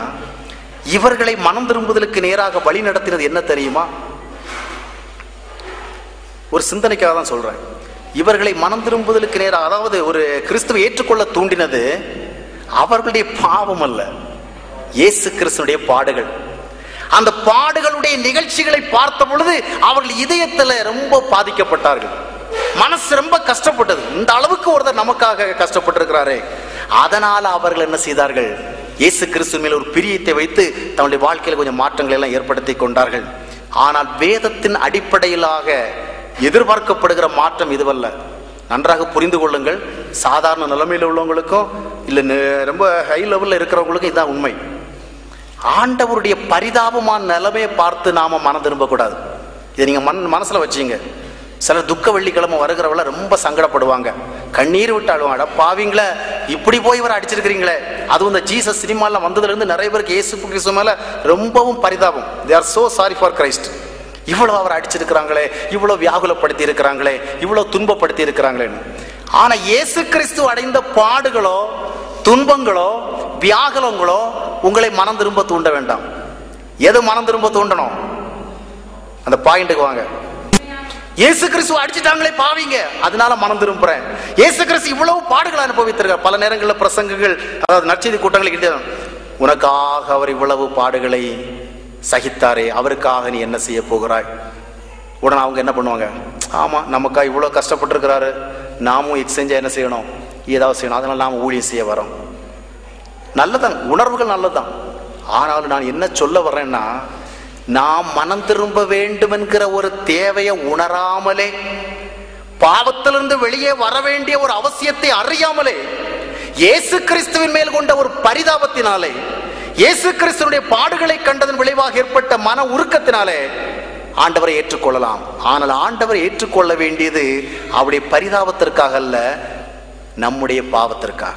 இவர்களை மனம் திரும்புதலுக்கு நேராக வழி நடத்தினது என்ன தெரியுமா? ஒரு சிந்தனைக்காக தான் சொல்றேன். இவர்களை மனம் திரும்புதலுக்கு நேராக, அதாவது ஒரு கிறிஸ்துவை ஏற்றுக்கொள்ள தூண்டினது அவர்களுடைய பாவம் அல்ல, இயேசு கிறிஸ்துடைய பாடுகள். அந்த பாடுகளுடைய நிகழ்ச்சிகளை பார்த்த பொழுது அவர்கள் இதயத்துல ரொம்ப பாதிக்கப்பட்டார்கள். மனசு ரொம்ப கஷ்டப்பட்டது. இந்த அளவுக்கு ஒருத்தர் நமக்காக கஷ்டப்பட்டிருக்கிறாரே. அதனால அவர்கள் என்ன செய்தார்கள்? இயேசு கிறிஸ்து மேல் ஒரு பிரியத்தை வைத்து தன்னுடைய வாழ்க்கையில கொஞ்சம் மாற்றங்களை எல்லாம் ஏற்படுத்தி கொண்டார்கள். ஆனால் வேதத்தின் அடிப்படையிலாக எதிர்பார்க்கப்படுகிற மாற்றம் இதுவல்ல. நன்றாக புரிந்து கொள்ளுங்கள். சாதாரண நிலைமையில் உள்ளவங்களுக்கும் இல்லை ரொம்ப ஹை லெவலில் இருக்கிறவங்களுக்கும் இதுதான் உண்மை. ஆண்டவருடைய பரிதாபமான நிலைமையை பார்த்து நாம மனம் திரும்பக்கூடாது. இதை நீங்க மனசுல வச்சுங்க. சிலர் துக்க வெள்ளிக்கிழமை வருகிறவள ரொம்ப சங்கடப்படுவாங்க, கண்ணீர் விட்டு அழுவாங்க. பாவீங்களே, இப்படி போய் இவரை அடிச்சிருக்கிறீங்களே. அதுவும் இந்த ஜீசஸ் சினிமால வந்ததுல இருந்து நிறைய பேருக்கு இயேசு கிறிஸ்து மேல ரொம்பவும் பரிதாபம். they are so sorry for Christ. இவ்வளவு அவர் அடிச்சிருக்கிறாங்களே, இவ்வளவு வியாகுலப்படுத்தி இருக்கிறாங்களே, இவ்வளவு துன்பப்படுத்தி இருக்கிறாங்களேன்னு. ஆனா இயேசு கிறிஸ்து அடைந்த பாடுகளோ துன்பங்களோ வியாகுலங்களோ உங்களை மனம் திரும்ப தூண்ட வேண்டாம். எது மனம் திரும்ப தூண்டணும்? அந்த பாயிண்ட்டுக்கு வாங்க. இயேசு கிறிஸ்து அடிச்சுட்டாங்களே பாவீங்க, அதனால மனம் திரும்புறேன். இயேசு கிறிஸ்து இவ்வளவு பாடுகளை அனுபவித்திருக்கார். பல நேரங்களில் பிரசங்கங்கள், அதாவது நற்செய்தி கூட்டங்களுக்கு, உனக்காக அவர் இவ்வளவு பாடுகளை சகித்தாரே, அவருக்காக நீ என்ன செய்ய போகிறாய்? உடனே அவங்க என்ன பண்ணுவாங்க? ஆமா, நமக்கா இவ்வளவு கஷ்டப்பட்டிருக்கிறாரு, நாமும் எக்ஸ்சேஞ்சா என்ன செய்யணும், ஏதாவது செய்யணும், அதனால நாம ஊழியம் செய்ய வரோம். நல்லதான், உணர்வுகள் நல்லதான். ஆனாலும் நான் என்ன சொல்ல வர்றேன்னா, நாம் மனம் திரும்ப வேண்டும் என்கிற ஒரு தேவையை உணராமலே, பாவத்திலிருந்து வெளியே வர வேண்டிய ஒரு அவசியத்தை அறியாமலே, இயேசு கிறிஸ்துவின் மேல் கொண்ட ஒரு பரிதாபத்தினாலே, இயேசு கிறிஸ்துவினுடைய பாடுகளை கண்டதன் விளைவாக ஏற்பட்ட மன உருக்கத்தினாலே ஆண்டவரை ஏற்றுக்கொள்ளலாம். ஆனால் ஆண்டவரை ஏற்றுக்கொள்ள வேண்டியது அவருடைய பரிதாபத்திற்காக அல்ல, நம்முடைய பாவத்திற்காக.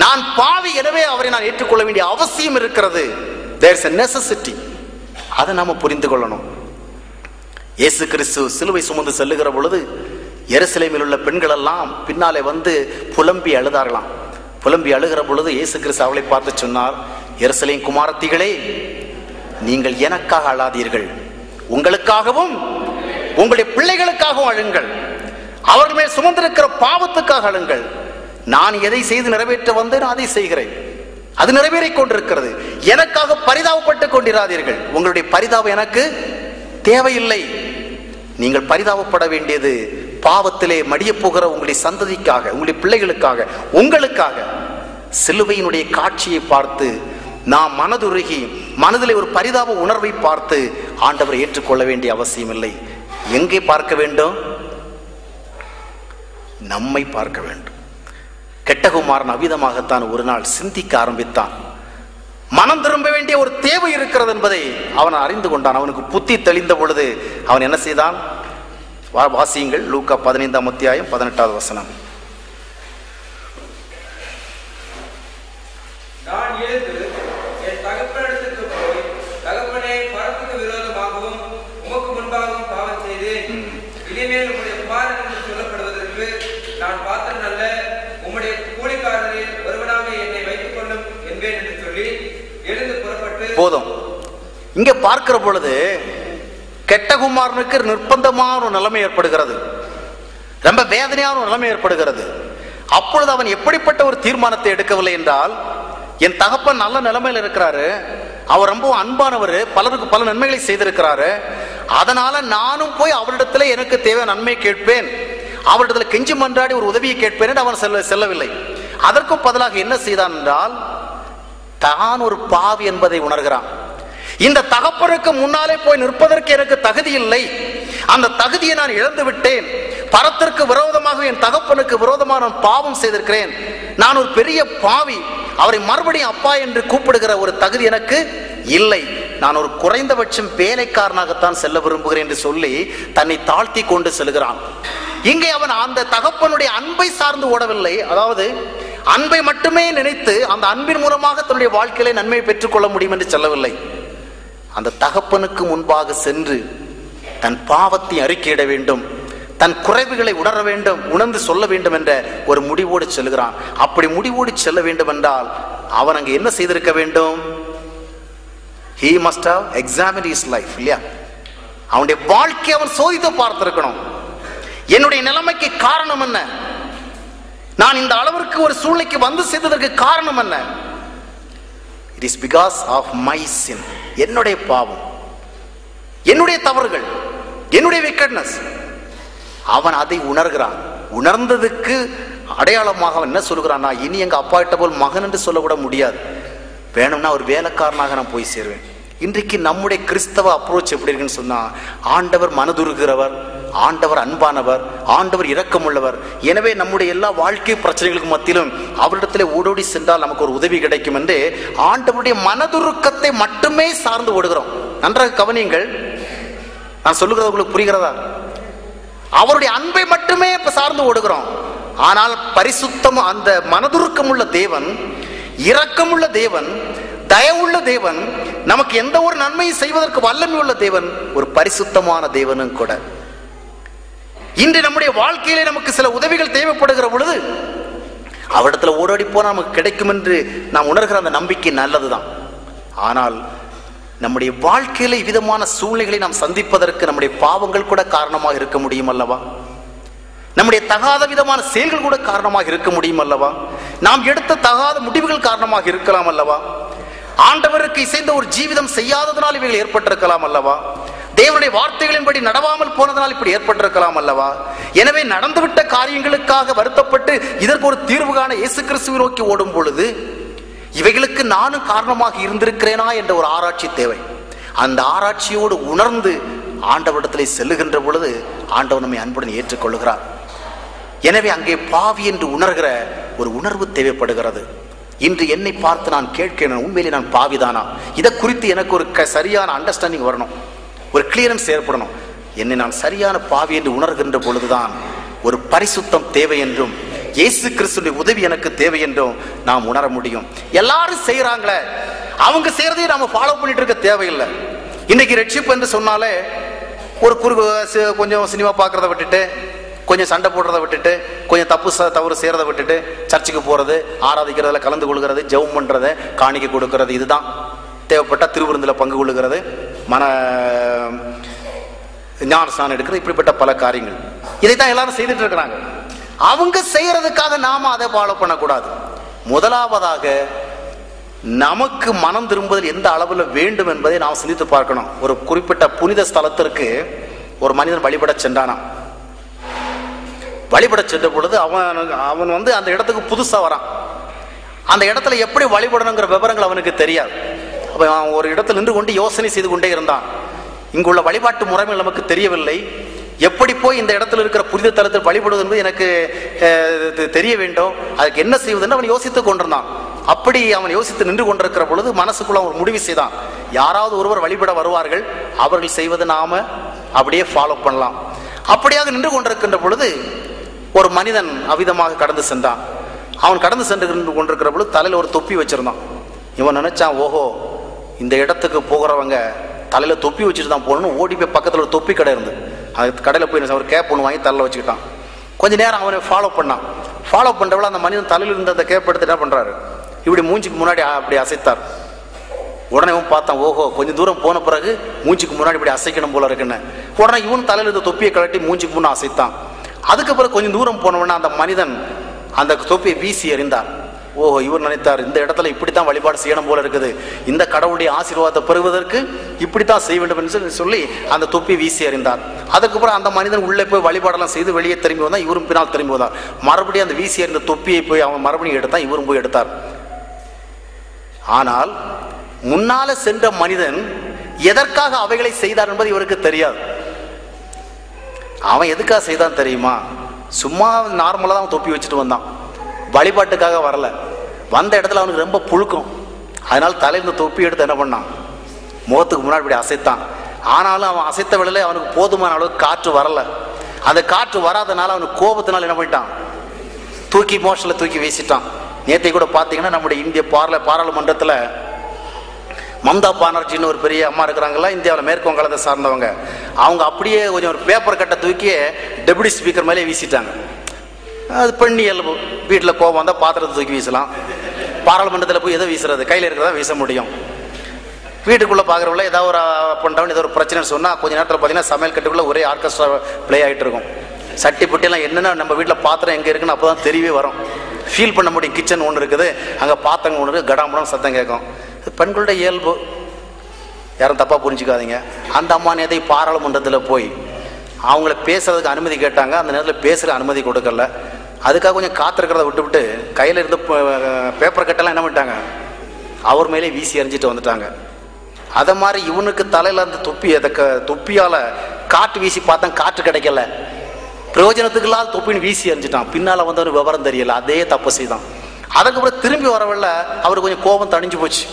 நான் பாவி, எனவே அவரை நான் ஏற்றுக்கொள்ள வேண்டிய அவசியம் இருக்கிறது. there is a necessity. அதை நாம புரிந்து கொள்ளணும். இயேசு கிறிஸ்து சிலுவை சுமந்து செல்லுகிற பொழுது எருசலேமில் உள்ள பெண்கள் எல்லாம் பின்னாலே புலம்பி அழுதார்களாம். புலம்பி அழுகிற பொழுது இயேசு கிறிஸ்து அவளை பார்த்து சொன்னார், எருசலேம் குமாரத்திகளே, நீங்கள் எனக்காக அழாதீர்கள், உங்களுக்காகவும் உங்களுடைய பிள்ளைகளுக்காகவும் அழுங்கள். அவர்கள் மேல் சுமந்திருக்கிற பாவத்துக்காக அழுங்கள். நான் எதை செய்து நிறைவேற்ற வந்தேன் அதை செய்கிறேன், அது நிறைவேறிக் கொண்டிருக்கிறது. எனக்காக பரிதாபப்பட்டுக் கொண்டிராதீர்கள். உங்களுடைய பரிதாபம் எனக்கு தேவையில்லை. நீங்கள் பரிதாபப்பட வேண்டியது பாவத்திலே மடிய போகிற உங்களுடைய சந்ததிக்காக, உங்களுடைய பிள்ளைகளுக்காக, உங்களுக்காக. சிலுவையினுடைய காட்சியை பார்த்து நாம் மனதுருகி மனதிலே ஒரு பரிதாப உணர்வை பார்த்து ஆண்டவரை ஏற்றுக்கொள்ள வேண்டிய அவசியம் இல்லை. எங்கே பார்க்க வேண்டும்? நம்மை பார்க்க வேண்டும். கெட்டகுமாரன் அவ்விதமாகத்தான் ஒரு நாள் சிந்திக்க ஆரம்பித்தான். மனம் திரும்ப வேண்டிய ஒரு தேவை இருக்கிறது என்பதை அவன் அறிந்து கொண்டான். அவனுக்கு புத்தி தெளிந்த பொழுது அவன் என்ன செய்தான்? வாசியுங்கள், லூக்கா 15ஆம் அத்தியாயம் 18வது வசனம். நான் எழுந்து என் தகப்பனிடத்திற்கு போய், தகப்பனே, பரத்துக்கு விரோதமாகவும் உமக்கு முன்பாகவும் பாவம் செய்தேன். இனிமேல் உம்முடைய குமாரன் என்று சொல்லப்படுவதற்கு நான் பாத்திரன் அல்ல. உம்முடைய கூலிக்காரரில் ஒருவனாக என்னை வைத்துக் கொள்ளும் என்பேன் என்று சொல்லி எழுந்து புறப்பட்டு போதும். இங்க பார்க்கிற பொழுது கெட்டகுமாரனுக்கு நிர்பந்தமான ஒரு நிலைமை ஏற்படுகிறது. ரொம்ப வேதனையான ஒரு நிலைமை ஏற்படுகிறது. அப்பொழுது அவன் எப்படிப்பட்ட ஒரு தீர்மானத்தை எடுக்கவில்லை என்றால், என் தகப்பன் நல்ல நிலைமையில் இருக்கிறாரு, அவர் ரொம்ப அன்பானவர், பலருக்கு பல நன்மைகளை செய்திருக்கிறாரு, அதனால நானும் போய் அவரிடத்துல எனக்கு தேவையான நன்மை கேட்பேன், அவரிடத்துல கெஞ்சி மன்றாடி ஒரு உதவியை கேட்பேன் என்று அவன் செல்லவில்லை. அதற்கும் பதிலாக என்ன செய்தான் என்றால், தான் ஒரு பாவி என்பதை உணர்கிறான். இந்த தகப்பனுக்கு முன்னாலே போய் நிற்பதற்கு எனக்கு தகுதி இல்லை, அந்த தகுதியை நான் இழந்து விட்டேன், பரத்திற்கு விரோதமாக என் தகப்பனுக்கு விரோதமாக நான் பாவம் செய்திருக்கிறேன், நான் ஒரு பெரிய பாவி, அவரை மறுபடியும் அப்பா என்று கூப்பிடுகிற ஒரு தகுதி எனக்கு இல்லை, நான் ஒரு குறைந்தபட்சம் வேலைக்காரனாகத்தான் செல்ல விரும்புகிறேன் என்று சொல்லி தன்னை தாழ்த்தி கொண்டு செல்கிறான். இங்கே அவன் அந்த தகப்பனுடைய அன்பை சார்ந்து ஓடவில்லை, அதாவது அன்பை மட்டுமே நினைத்து அந்த அன்பின் மூலமாக தன்னுடைய வாழ்க்கையிலே நன்மையை பெற்றுக்கொள்ள முடியும் என்று சொல்லவில்லை. அந்த தகப்பனுக்கு முன்பாக சென்று தன் பாவத்தை அறிக்கையிட வேண்டும், தன் குறைவுகளை உணர வேண்டும், உணர்ந்து சொல்ல வேண்டும் என்ற ஒரு முடிவோடு செல்கிறான். அப்படி முடிவோடு செல்ல வேண்டும் என்றால் அவன் அங்கே என்ன செய்திருக்க வேண்டும்? He must have examined his life, இல்லையா? அவனுடைய வாழ்க்கை அவன் சோதித்து பார்த்திருக்கணும். என்னுடைய நிலைமைக்கு காரணம் என்ன? நான் இந்த அளவிற்கு ஒரு சூழ்நிலைக்கு வந்து சேர்ந்ததற்கு காரணம் என்ன? It is because of my sin, என்னுடைய பாவம், என்னுடைய தவறுகள், என்னுடைய wickedness. அவன் அதை உணர்கிறான். உணர்ந்ததுக்கு அடையாளமாக அவன் என்ன சொல்கிறான்? நான் இனி எங்க அப்பா கிட்ட போல் மகன் என்று சொல்லக்கூட முடியாது, வேணும்னா ஒரு வேலைக்காரனாக நான் போய் சேருவேன். இன்றைக்கு நம்முடைய கிறிஸ்தவ அப்ரோச் எப்படி இருக்குன்னு சொன்னா, ஆண்டவர் மனதுருகிறவர், ஆண்டவர் அன்பானவர், ஆண்டவர் இரக்கமுள்ளவர். எனவே நம்முடைய எல்லா வாழ்க்கை பிரச்சனைகளுக்கு மத்தியிலும் அவரிடத்திலே ஓடோடி சென்றால் நமக்கு ஒரு உதவி கிடைக்கும் என்று ஆண்டவருடைய மனதுருக்கத்தை மட்டுமே சார்ந்து ஓடுகிறோம். நன்றாக கவனியுங்கள், நான் சொல்லுகிறது உங்களுக்கு புரிகிறதா? அவருடைய அன்பை மட்டுமே இப்ப சார்ந்து ஓடுகிறோம். ஆனால் பரிசுத்தம், அந்த மனதுருக்கம் உள்ள தேவன், இரக்கமுள்ள தேவன், தயவுள்ள தேவன், நமக்கு எந்த ஒரு நன்மையை செய்வதற்கு வல்லமை உள்ள தேவன், ஒரு பரிசுத்தமான தேவனும் கூட. இன்று நம்முடைய வாழ்க்கையிலே நமக்கு சில உதவிகள் தேவைப்படுகிற பொழுது அவரிடத்துல ஓடோடி போனால் நமக்கு கிடைக்கும் என்று நாம் உணர்கிற அந்த நம்பிக்கை நல்லதுதான். ஆனால் நம்முடைய வாழ்க்கையில விதமான சூழ்நிலைகளை நாம் சந்திப்பதற்கு நம்முடைய பாவங்கள் கூட காரணமாக இருக்க முடியும் அல்லவா? நம்முடைய தகாத விதமான செயல்கள் கூட காரணமாக இருக்க முடியும் அல்லவா? நாம் எடுத்த தகாத முடிவுகள் காரணமாக இருக்கலாம் அல்லவா? ஆண்டவருக்கு இசைந்த ஒரு ஜீவிதம் செய்யாததனால் இவைகள் ஏற்பட்டிருக்கலாம் அல்லவா? தேவனுடைய வார்த்தைகளின்படி நடவாமல் போனதனால் இப்படி ஏற்பட்டிருக்கலாம் அல்லவா? எனவே நடந்துவிட்ட காரியங்களுக்காக வருத்தப்பட்டு இதற்கு ஒரு தீர்வு காண இயேசு கிறிஸ்துவை நோக்கி ஓடும் பொழுது இவைகளுக்கு நானும் காரணமாக இருந்திருக்கிறேனா என்ற ஒரு ஆராய்ச்சி தேவை. அந்த ஆராய்ச்சியோடு உணர்ந்து ஆண்டவரிடத்திலே செல்லுகின்ற பொழுது ஆண்டவர் நம்மை அன்புடன் ஏற்றுக்கொள்கிறார். எனவே அங்கே பாவி என்று உணர்கிற ஒரு உணர்வு தேவைப்படுகிறது. இன்று என்னை பார்த்து நான் கேட்கிறேன், உண்மையிலே நான் பாவிதானா? இதை குறித்து எனக்கு ஒரு சரியான அண்டர்ஸ்டாண்டிங் வரணும், ஒரு கிளியரன்ஸ் ஏற்படணும். என்னை நான் சரியான பாவி என்று உணர்கின்ற பொழுதுதான் ஒரு பரிசுத்தம் தேவை என்றும் இயேசு கிறிஸ்துவின் உதவி எனக்கு தேவை என்றும் நாம் உணர முடியும். எல்லாரும் செய்யறாங்களே, அவங்க செய்யறதையும் நாம ஃபாலோ பண்ணிட்டு இருக்க தேவையில்லை. இன்னைக்கு ரட்சிப்பு என்று சொன்னாலே ஒரு கொஞ்சம் சினிமா பார்க்கறத விட்டுட்டு, கொஞ்சம் சண்டை போடுறதை விட்டுட்டு, கொஞ்சம் தவறு செய்யறதை விட்டுட்டு சர்ச்சுக்கு போறது, ஆராதிக்கிறதுல கலந்து கொள்கிறது, ஜெபம் பண்றது, காணிக்கை கொடுக்கறது, இதுதான் தேவைப்பட்ட திருவிருந்தில் பங்கு கொள்ளுகிறது, மன ஞானஸ்நானம் எடுக்கிறது, இப்படிப்பட்ட பல காரியங்கள் இதைத்தான் எல்லாரும் செய்துட்டு இருக்கிறாங்க. அவங்க செய்யறதுக்காக நாம அதை ஃபாலோ பண்ணக்கூடாது. முதலாவதாக நமக்கு மனம் திரும்புதல் எந்த அளவில் வேண்டும் என்பதை நாம் சிந்தித்து பார்க்கணும். ஒரு குறிப்பிட்ட புனித ஸ்தலத்திற்கு ஒரு மனிதன் வழிபட சென்றானாம். வழிபட சென்ற பொழுது அவன் அந்த இடத்துக்கு புதுசா வரான். அந்த இடத்துல எப்படி வழிபடணுங்கிற விவரங்கள் அவனுக்கு தெரியாது. அவன் ஒரு இடத்துல நின்று கொண்டு யோசனை செய்து கொண்டே இருந்தான். இங்குள்ள வழிபாட்டு முறைகள் நமக்கு தெரியவில்லை, எப்படி போய் இந்த இடத்துல இருக்கிற புனித தலத்தில் வழிபடுவது என்பது எனக்கு தெரிய வேண்டும், அதுக்கு என்ன செய்வதுன்னு அவன் யோசித்துக் கொண்டிருந்தான். அப்படி அவன் யோசித்து நின்று கொண்டிருக்கிற பொழுது மனசுக்குள்ள ஒரு முடிவு செய்தான், யாராவது ஒருவர் வழிபட வருவார்கள், அவர்கள் செய்வதை நாம அப்படியே ஃபாலோ பண்ணலாம். அப்படியாக நின்று கொண்டிருக்கின்ற பொழுது ஒரு மனிதன் அவிதமாக கடந்து சென்றான். அவன் கடந்து சென்று கொண்டிருக்கிற பொழுது தலையில ஒரு தொப்பி வச்சிருந்தான். இவன் நினைச்சான், ஓஹோ இந்த இடத்துக்கு போகிறவங்க தலையில தொப்பி வச்சுட்டு தான் போகணும்னு ஓடி போய் பக்கத்தில் ஒரு தொப்பி கடை இருந்து அது கடையில் போய் ஒரு கேப் ஒன்று வாங்கி தலையில் வச்சுக்கிட்டான். கொஞ்ச நேரம் அவனை ஃபாலோ பண்ணான். ஃபாலோ பண்ணுறவள அந்த மனிதன் தலையில் இருந்த அந்த கேப் எடுத்து என்ன பண்ணுறாரு, இப்படி மூஞ்சிக்கு முன்னாடி அப்படி அசைத்தார். உடனே இவன் பார்த்தான், ஓஹோ கொஞ்சம் தூரம் போன பிறகு மூஞ்சிக்கு முன்னாடி இப்படி அசைக்கணும் போல இருக்குன்னு. உடனே இவன் தலையில் இருந்த தொப்பியை கழட்டி மூஞ்சிக்கு முன்னே அசைத்தான். அதுக்கப்புறம் கொஞ்சம் தூரம் போனவொன்னா அந்த மனிதன் அந்த தொப்பியை வீசி எறிந்தார். ஓஹோ, இவர் நினைத்தார் இந்த இடத்துல இப்படித்தான் வழிபாடு செய்யணும் போல இருக்குது, இந்த கடவுளுடைய ஆசீர்வாதத்தை பெறுவதற்கு இப்படித்தான் செய்ய வேண்டும் என்று சொல்லி அந்த தொப்பியை வீசி எறிந்தார். அதுக்கப்புறம் அந்த மனிதன் உள்ளே போய் வழிபாடெல்லாம் செய்து வெளியே திரும்பி வந்தால் இவரும் பின்னால் திரும்பி வந்தார். மறுபடியும் அந்த வீசி எறிந்த தொப்பியை போய் அவன் மறுபடியும் எடுத்தான், இவரும் போய் எடுத்தார். ஆனால் முன்னால சென்ற மனிதன் எதற்காக அவைகளை செய்தார் என்பது இவருக்கு தெரியாது. அவன் எதுக்காக செய்தான் தெரியுமா? சும்மா நார்மலா தான் தொப்பி வச்சுட்டு வந்தான், வழிபாட்டுக்காக வரல. வந்த இடத்துல அவனுக்கு ரொம்ப புழுக்கம், அதனால தலையில தொப்பி எடுத்து என்ன பண்ணான், முகத்துக்கு முன்னாடி இப்படி அசைத்தான். ஆனாலும் அவன் அசைத்த வேளையில அவனுக்கு போதுமான அளவுக்கு காற்று வரல. அந்த காற்று வராதனால அவனுக்கு கோபத்தினால என்ன பண்ணிட்டான், தூக்கி மோஷன்ல தூக்கி வீசிட்டான். நேற்றை கூட பார்த்தீங்கன்னா நம்முடைய இந்திய பாராளுமன்றத்தில் மம்தா பானர்ஜின்னு ஒரு பெரிய அம்மா இருக்கிறாங்களா, இந்தியாவில் மேற்கு வங்காளத்தை சார்ந்தவங்க. அவங்க அப்படியே கொஞ்சம் ஒரு பேப்பர் கட்டை தூக்கி டெபுட்டி ஸ்பீக்கர் மேலே வீசிட்டாங்க. அது பெண்ணி இயல்பு, வீட்டில் கோபம் வந்தால் பாத்திரத்தை தூக்கி வீசலாம், பாராளுமன்றத்தில் போய் எதை வீசுறது, கையில் இருக்கிறதா வீச முடியும். வீட்டுக்குள்ளே பார்க்குறவங்கள ஏதாவது ஒரு பண்ணுறவன் ஏதோ ஒரு பிரச்சனைன்னு சொன்னால் கொஞ்சம் நேரத்தில் பார்த்தீங்கன்னா சமையல் கட்டுக்குள்ளே ஒரே ஆர்கெஸ்ட்ரா ப்ளே ஆகிட்டு இருக்கும். சட்டி புட்டியெல்லாம் என்னென்னா நம்ம வீட்டில் பாத்திரம் எங்கே இருக்குன்னு அப்போ தான் தெரியவே வரும், ஃபீல் பண்ண முடியும். கிச்சன் ஒன்று இருக்குது, அங்கே பாத்திரம் ஒன்று இருக்குது, கடாம்படம் சத்தம் கேட்கும். பெண்களுடைய இயல்பு, யாரும் தப்பாக புரிஞ்சுக்காதீங்க. அந்த அம்மா நேதை பாராளுமன்றத்தில் போய் அவங்கள பேசுறதுக்கு அனுமதி கேட்டாங்க, அந்த நேரத்தில் பேசுகிற அனுமதி கொடுக்கல. அதுக்காக கொஞ்சம் காத்திருக்கிறத விட்டுவிட்டு கையில் இருந்து பேப்பர் கட்டெல்லாம் என்ன பண்ணிட்டாங்க, அவர் மேலே வீசி எறிஞ்சிட்டு வந்துட்டாங்க. அதை மாதிரி இவனுக்கு தலையில் அந்த தொப்பியால் காற்று வீசி பார்த்தா காற்று கிடைக்கல, பிரயோஜனத்துக்கு இல்லாத தொப்பின்னு வீசி எறிஞ்சிட்டான். பின்னால் வந்து அவனுக்கு விவரம் தெரியல, அதே தப்பு செய்தான். அதுக்கப்புறம் திரும்பி வரவில்லை, அவருக்கு கொஞ்சம் கோபம் தணிஞ்சு போச்சு.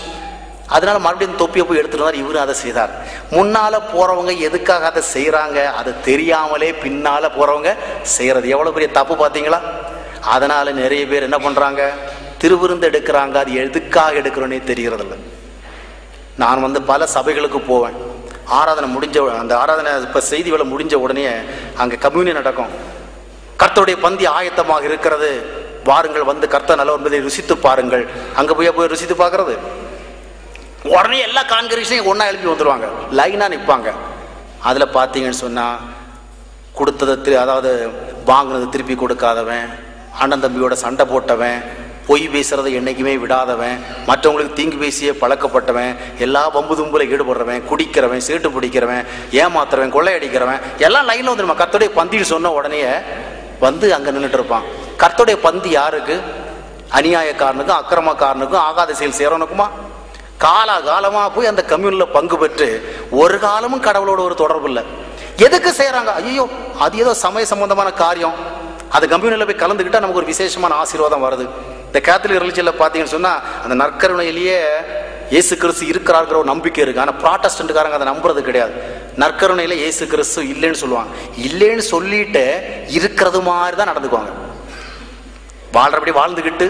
அதனால மறுபடியும் தொப்பியை போய் எடுத்துட்டு வந்தார். இவரும் அதை செய்தார். முன்னால போறவங்க எதுக்காக அதை செய்யறாங்க, அது தெரியாமலே பின்னால போறவங்க செய்யறது எவ்வளவு பெரிய தப்பு பார்த்தீங்களா? அதனால நிறைய பேர் என்ன பண்றாங்க, திருவிருந்து எடுக்கிறாங்க, அது எதுக்காக எடுக்கிறோன்னே தெரிகிறது இல்லை. நான் வந்து பல சபைகளுக்கு போவேன், ஆராதனை முடிஞ்ச அந்த ஆராதனை இப்போ செய்தி வேலை முடிஞ்ச உடனே அங்கே கம்யூனியன் நடக்கும். கர்த்தருடைய பந்தி ஆயத்தமாக இருக்கிறது, வாருங்கள் வந்து கர்த்தர் நல்ல என்பதை ருசித்து பாருங்கள். அங்கே போய் ருசித்து பார்க்கறது, உடனே எல்லா கான்கிரேஷனையும் ஒன்றா எழுப்பி வந்துடுவாங்க, லைனாக நிற்பாங்க. அதில் பார்த்தீங்கன்னு சொன்னால் கொடுத்ததை அதாவது வாங்கினது திருப்பி கொடுக்காதவன், அண்ணன் தம்பியோட சண்டை போட்டவன், பொய் பேசுறதை என்னைக்குமே விடாதவன், மற்றவங்களுக்கு தீங்கு பேசியே பழக்கப்பட்டவன், எல்லா வம்பு தும்புல ஈடுபடுறவன், குடிக்கிறவன், சீட்டு பிடிக்கிறவன், ஏமாத்துறவன், கொள்ளையடிக்கிறவன் எல்லாம் லைனில் வந்துடுமா. கர்த்தருடைய பந்தின்னு சொன்ன உடனே வந்து அங்கே நின்றுட்டு இருப்பான். கர்த்தருடைய பந்தி யாருக்கு? அநியாயக்காரனுக்கும் அக்கிரமக்காரனுக்கும் ஆகாத செயல் செய்கிறவனுக்குமா? காலகாலமாக போய் அந்த கம்யூனில் பங்கு பெற்று ஒரு காலமும் கடவுளோட ஒரு தொடர்பு இல்லை. எதுக்கு செய்கிறாங்க? ஐயோ அது ஏதோ சமய சம்பந்தமான காரியம், அது கம்யூனில் போய் கலந்துக்கிட்டா நமக்கு ஒரு விசேஷமான ஆசீர்வாதம் வருது. இந்த கேத்தலிக் ரிலிஜனில் பார்த்தீங்கன்னு சொன்னால் அந்த நற்கருணையிலேயே இயேசு கிறிஸ்து இருக்கிறாருங்கிற ஒரு நம்பிக்கை இருக்குது. ஆனால் ப்ராட்டஸ்டன்ட்காரங்க அதை நம்புறது கிடையாது. நற்கருணையில் இயேசு கிறிஸ்து இல்லைன்னு சொல்லுவாங்க. இல்லைன்னு சொல்லிட்டு இருக்கிறது மாதிரி தான் நடந்துக்குவாங்க. வாழ்றபடி வாழ்ந்துக்கிட்டு,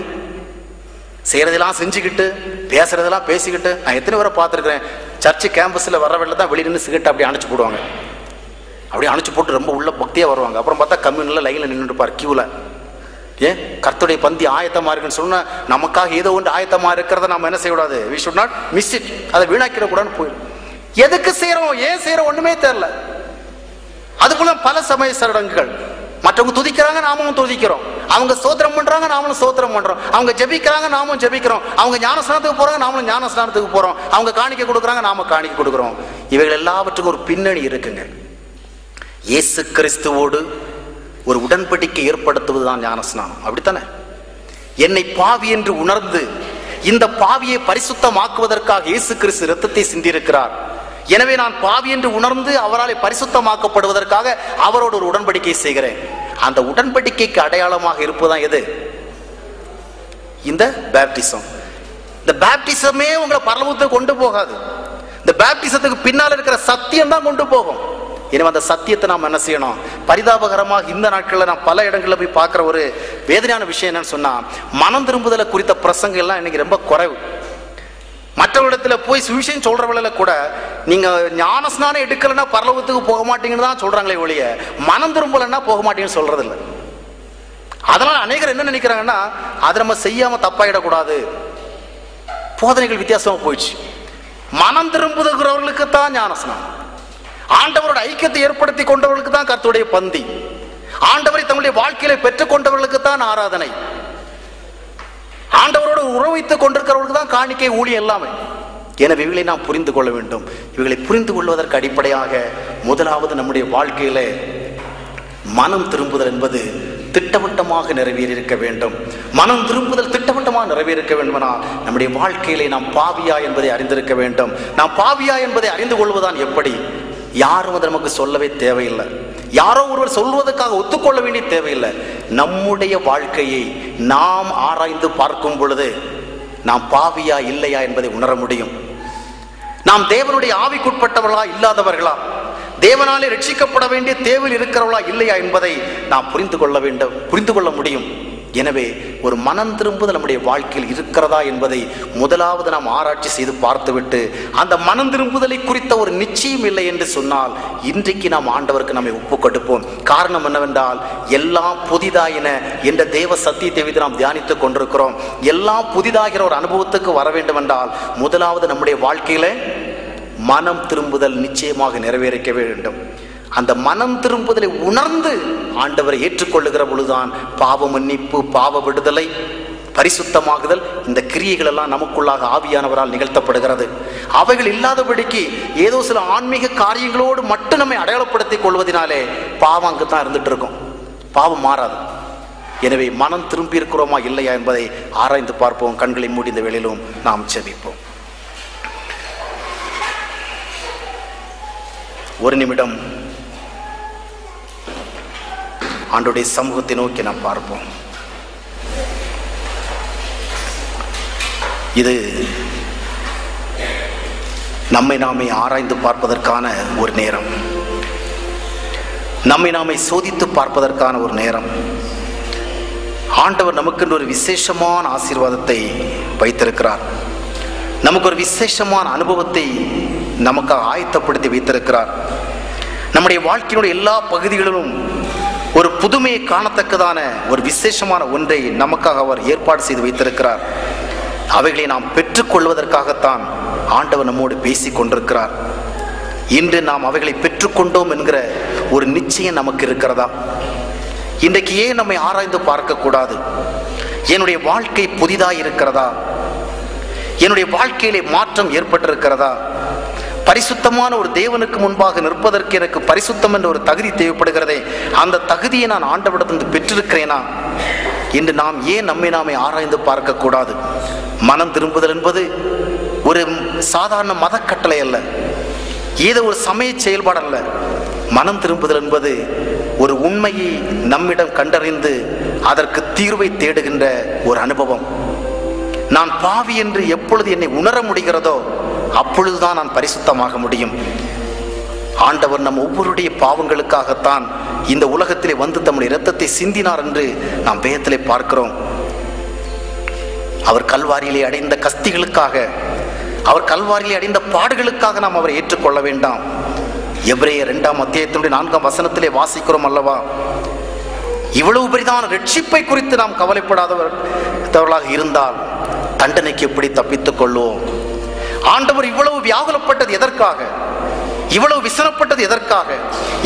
செய்கிறதெல்லாம் செஞ்சுக்கிட்டு, பேசுறதெல்லாம் பேசிக்கிட்டு. நான் எத்தனை பேரை பார்த்துருக்கிறேன், சர்ச்சு கேம்பஸில் வர வெளில தான் வெளியே நின்று சிகரெட் அப்படியே அணைச்சி போடுவாங்க. அப்படியே அணைச்சி போட்டு ரொம்ப உள்ள பக்தியாக வருவாங்க. அப்புறம் பார்த்தா கம்யூனில் லைனில் நின்றுப்பார் கியூவில். ஏன்? கர்த்தருடைய பந்தி ஆயத்தமாக இருக்குன்னு சொன்னால் நமக்காக ஏதோ ஒன்று ஆயத்தமாக இருக்கிறத நம்ம என்ன செய்யக்கூடாது, we should not miss it, அதை வீணாக்கிடக்கூடாதுன்னு போயிடும். எதுக்கு செய்கிறோம், ஏன் செய்கிறோம் ஒன்றுமே தெரியல. அதுக்குள்ள பல சமய சடங்குகள். மற்றவங்க துதிக்கிறாங்க, நாமும் துதிக்கிறோம். அவங்க ஸ்தோத்திரம் பண்றாங்க, நாமளும் ஸ்தோத்திரம் பண்றோம். அவங்க ஜெபிக்கிறாங்க, நாமும் ஜெபிக்கிறோம். அவங்க ஞானஸ்நானத்துக்கு போறாங்க, நாமளும் ஞானஸ்நானத்துக்கு போறோம். அவங்க காணிக்கை கொடுக்குறாங்க, நாம காணிக்கை கொடுக்குறோம். இவைகள் எல்லாவற்றுக்கும் ஒரு பின்னணி இருக்குங்க. இயேசு கிறிஸ்துவோடு ஒரு உடன்படிக்கை ஏற்படுத்துவதுதான் ஞானஸ்நானம். அப்படித்தானே? என்னை பாவி என்று உணர்ந்து இந்த பாவியை பரிசுத்தமாக்குவதற்காக இயேசு கிறிஸ்து இரத்தத்தை சிந்தியிருக்கிறார். எனவே நான் பாவி என்று உணர்ந்து அவரால் பரிசுத்தமாக்கப்படுவதற்காக அவரோடு ஒரு உடன்படிக்கை செய்கிறேன். அந்த உடன்படிக்கைக்கு அடையாளமாக இருப்பதுதான் எது? இந்த பேப்டிசம். இந்த பேப்டிசமே உங்களை பரலோகத்துக்கு கொண்டு போகாது. இந்த பேப்டிசத்துக்கு பின்னால் இருக்கிற சத்தியம் தான் கொண்டு போகும். எனவே அந்த சத்தியத்தை நாம் என்ன செய்யணும்? பரிதாபகரமாக இந்த நாட்களில் நான் பல இடங்களில் போய் பார்க்குற ஒரு வேதனையான விஷயம் என்னன்னு சொன்னால், மனம் திரும்புதலை குறித்த பிரசங்கம் எல்லாம் இன்னைக்கு ரொம்ப குறைவு. மற்றவரிடத்துல போய் சுவிசேஷம் சொல்றவங்கள கூட நீங்க ஞானஸ்நானம் எடுக்கலன்னா பரலோகத்துக்கு போக மாட்டீங்கன்னு தான் சொல்றாங்களே ஒழிய மனம் திரும்பலன்னா போக மாட்டீங்கன்னு சொல்றது இல்லை. அதனால அநேகர் என்ன நினைக்கிறாங்கன்னா, அதை நம்ம செய்யாம தப்பாயிடக்கூடாது. போதனைகள் வித்தியாசமா போயிடுச்சு. மனம் திரும்புகிறவர்களுக்கு தான் ஞானஸ்நானம், ஆண்டவரோட ஐக்கியத்தை ஏற்படுத்தி கொண்டவர்களுக்கு தான் கர்த்தருடைய பந்தி. ஆண்டவரை தங்களுடைய வாழ்க்கையில பெற்றுக்கொண்டவர்களுக்கு தான் ஆராதனை. ஆண்டவரோடு உறவு வைத்துக் கொண்டிருக்கிறவர்களுக்கு தான் காணிக்கை, ஊழியம் எல்லாமே. எனவே இவைகளை நாம் புரிந்து கொள்ள வேண்டும். இவைகளை புரிந்து கொள்வதற்கு அடிப்படையாக முதலாவது நம்முடைய வாழ்க்கையில மனம் திரும்புதல் என்பது திட்டவட்டமாக நிறைவேறியிருக்க வேண்டும். மனம் திரும்புதல் திட்டவட்டமாக நிறைவேறியிருக்க வேண்டுமானால் நம்முடைய வாழ்க்கையிலே நாம் பாவியா என்பதை அறிந்திருக்க வேண்டும். நாம் பாவியா என்பதை அறிந்து கொள்வதுதான் எப்படி? யாரும் அதை நமக்கு சொல்லவே தேவையில்லை. யாரோ ஒருவர் சொல்வதற்காக ஒத்துக்கொள்ள வேண்டிய தேவையில்லை. நம்முடைய வாழ்க்கையை நாம் ஆராய்ந்து பார்க்கும் பொழுது நாம் பாவியா இல்லையா என்பதை உணர முடியும். நாம் தேவனுடைய ஆவிக்குட்பட்டவர்களா இல்லாதவர்களா, தேவனாலே ரட்சிக்கப்பட வேண்டிய தேவையில் இருக்கிறவர்களா இல்லையா என்பதை நாம் புரிந்து கொள்ள முடியும். எனவே ஒரு மனம் திரும்புதல் நம்முடைய வாழ்க்கையில் இருக்கிறதா என்பதை முதலாவது நாம் ஆராய்ச்சி செய்து பார்த்துவிட்டு, அந்த மனம் திரும்புதலை குறித்த ஒரு நிச்சயம் இல்லை என்று சொன்னால் இன்றைக்கு நாம் ஆண்டவருக்கு நம்மை ஒப்பு கொடுப்போம். காரணம் என்னவென்றால், எல்லாம் புதிதாயின என்ற தேவ சத்தியத்தை வைத்து நாம் தியானித்துக் கொண்டிருக்கிறோம். எல்லாம் புதிதாகிற ஒரு அனுபவத்துக்கு வர வேண்டும் என்றால் முதலாவது நம்முடைய வாழ்க்கையில மனம் திரும்புதல் நிச்சயமாக நிறைவேறிக்க வேண்டும். அந்த மனம் திரும்புதலை உணர்ந்து ஆண்டவரை ஏற்றுக்கொள்ளுகிற பொழுதுதான் பாவ மன்னிப்பு, பாவ விடுதலை, பரிசுத்தமாகுதல், இந்த கிரியைகள் எல்லாம் நமக்குள்ளாக ஆவியானவரால் நிகழ்த்தப்படுகிறது. அவைகள் இல்லாதபடிக்கு ஏதோ சில ஆன்மீக காரியங்களோடு மட்டும் நம்மை அடையாளப்படுத்திக் கொள்வதனாலே பாவம் அங்குதான் இருந்துட்டு இருக்கும், பாவம் மாறாது. எனவே மனம் திரும்பி இருக்கிறோமா இல்லையா என்பதை ஆராய்ந்து பார்ப்போம். கண்களை மூடி இந்த வேளையிலும் நாம் ஜெபிப்போம். ஒரு நிமிடம் ஆண்டவருடைய சமூகத்தை நோக்கி நாம் பார்ப்போம். இது நம்மை நாமே ஆராய்ந்து பார்ப்பதற்கான ஒரு நேரம், நம்மை நாமே சோதித்து பார்ப்பதற்கான ஒரு நேரம். ஆண்டவர் நமக்கு ஒரு விசேஷமான ஆசீர்வாதத்தை வைத்திருக்கிறார். நமக்கு ஒரு விசேஷமான அனுபவத்தை நமக்காக ஆயத்தப்படுத்தி வைத்திருக்கிறார். நம்முடைய வாழ்க்கையினுடைய எல்லா பகுதிகளிலும் ஒரு புதுமையை காணத்தக்கதான ஒரு விசேஷமான ஒன்றை நமக்காக அவர் ஏற்பாடு செய்து வைத்திருக்கிறார். அவைகளை நாம் பெற்றுக்கொள்வதற்காகத்தான் ஆண்டவர் நம்மோடு பேசிக் கொண்டிருக்கிறார். இன்று நாம் அவைகளை பெற்றுக்கொண்டோம் என்கிற ஒரு நிச்சயம் நமக்கு இருக்கிறதா? இன்றைக்கு ஏன் நம்மை ஆராய்ந்து பார்க்கக்கூடாது? என்னுடைய வாழ்க்கை புதிதாக இருக்கிறதா? என்னுடைய வாழ்க்கையிலே மாற்றம் ஏற்பட்டிருக்கிறதா? பரிசுத்தமான ஒரு தேவனுக்கு முன்பாக நிற்பதற்கு எனக்கு பரிசுத்தம் என்ற ஒரு தகுதி தேவைப்படுகிறதே, அந்த தகுதியை நான் ஆண்டவரிடத்திலிருந்து பெற்றிருக்கிறேனா என்று நாம் ஏன் நம்மை நாமே ஆராய்ந்து பார்க்கக்கூடாது? மனம் திரும்புதல் என்பது ஒரு சாதாரண மத கட்டளை அல்ல, ஏதோ ஒரு சமய செயல்பாடு அல்ல. மனம் திரும்புதல் என்பது ஒரு உண்மையை நம்மிடம் கண்டறிந்து அதற்கு தீர்வை தேடுகின்ற ஒரு அனுபவம். நான் பாவி என்று எப்பொழுது என்னை உணர முடிகிறதோ அப்பொழுதுதான் நான் பரிசுத்தமாக முடியும். ஆண்டவர் நம் ஒவ்வொருடைய பாவங்களுக்காகத்தான் இந்த உலகத்திலே வந்து தம்முடைய இரத்தத்தை சிந்தினார் என்று நாம் வேதத்திலே பார்க்கிறோம். அவர் கல்வாரியிலே அடைந்த கஸ்திகளுக்காக, அவர் கல்வாரியிலே அடைந்த பாடுகளுக்காக நாம் அவரை ஏற்றுக்கொள்ள வேண்டாம். எபிரேயர் 2ஆம் அத்தியாயத்தினுடைய 4ஆம் வசனத்திலே வாசிக்கிறோம் அல்லவா? இவ்வளவு பெரிதான ரட்சிப்பை குறித்து நாம் கவலைப்படாதவர்களாக இருந்தால் தண்டனைக்கு எப்படி தப்பித்துக் கொள்வோம்? ஆண்டவர் இவ்வளவு வியாகுலப்பட்டது எதற்காக? இவ்வளவு விசனப்பட்டது எதற்காக?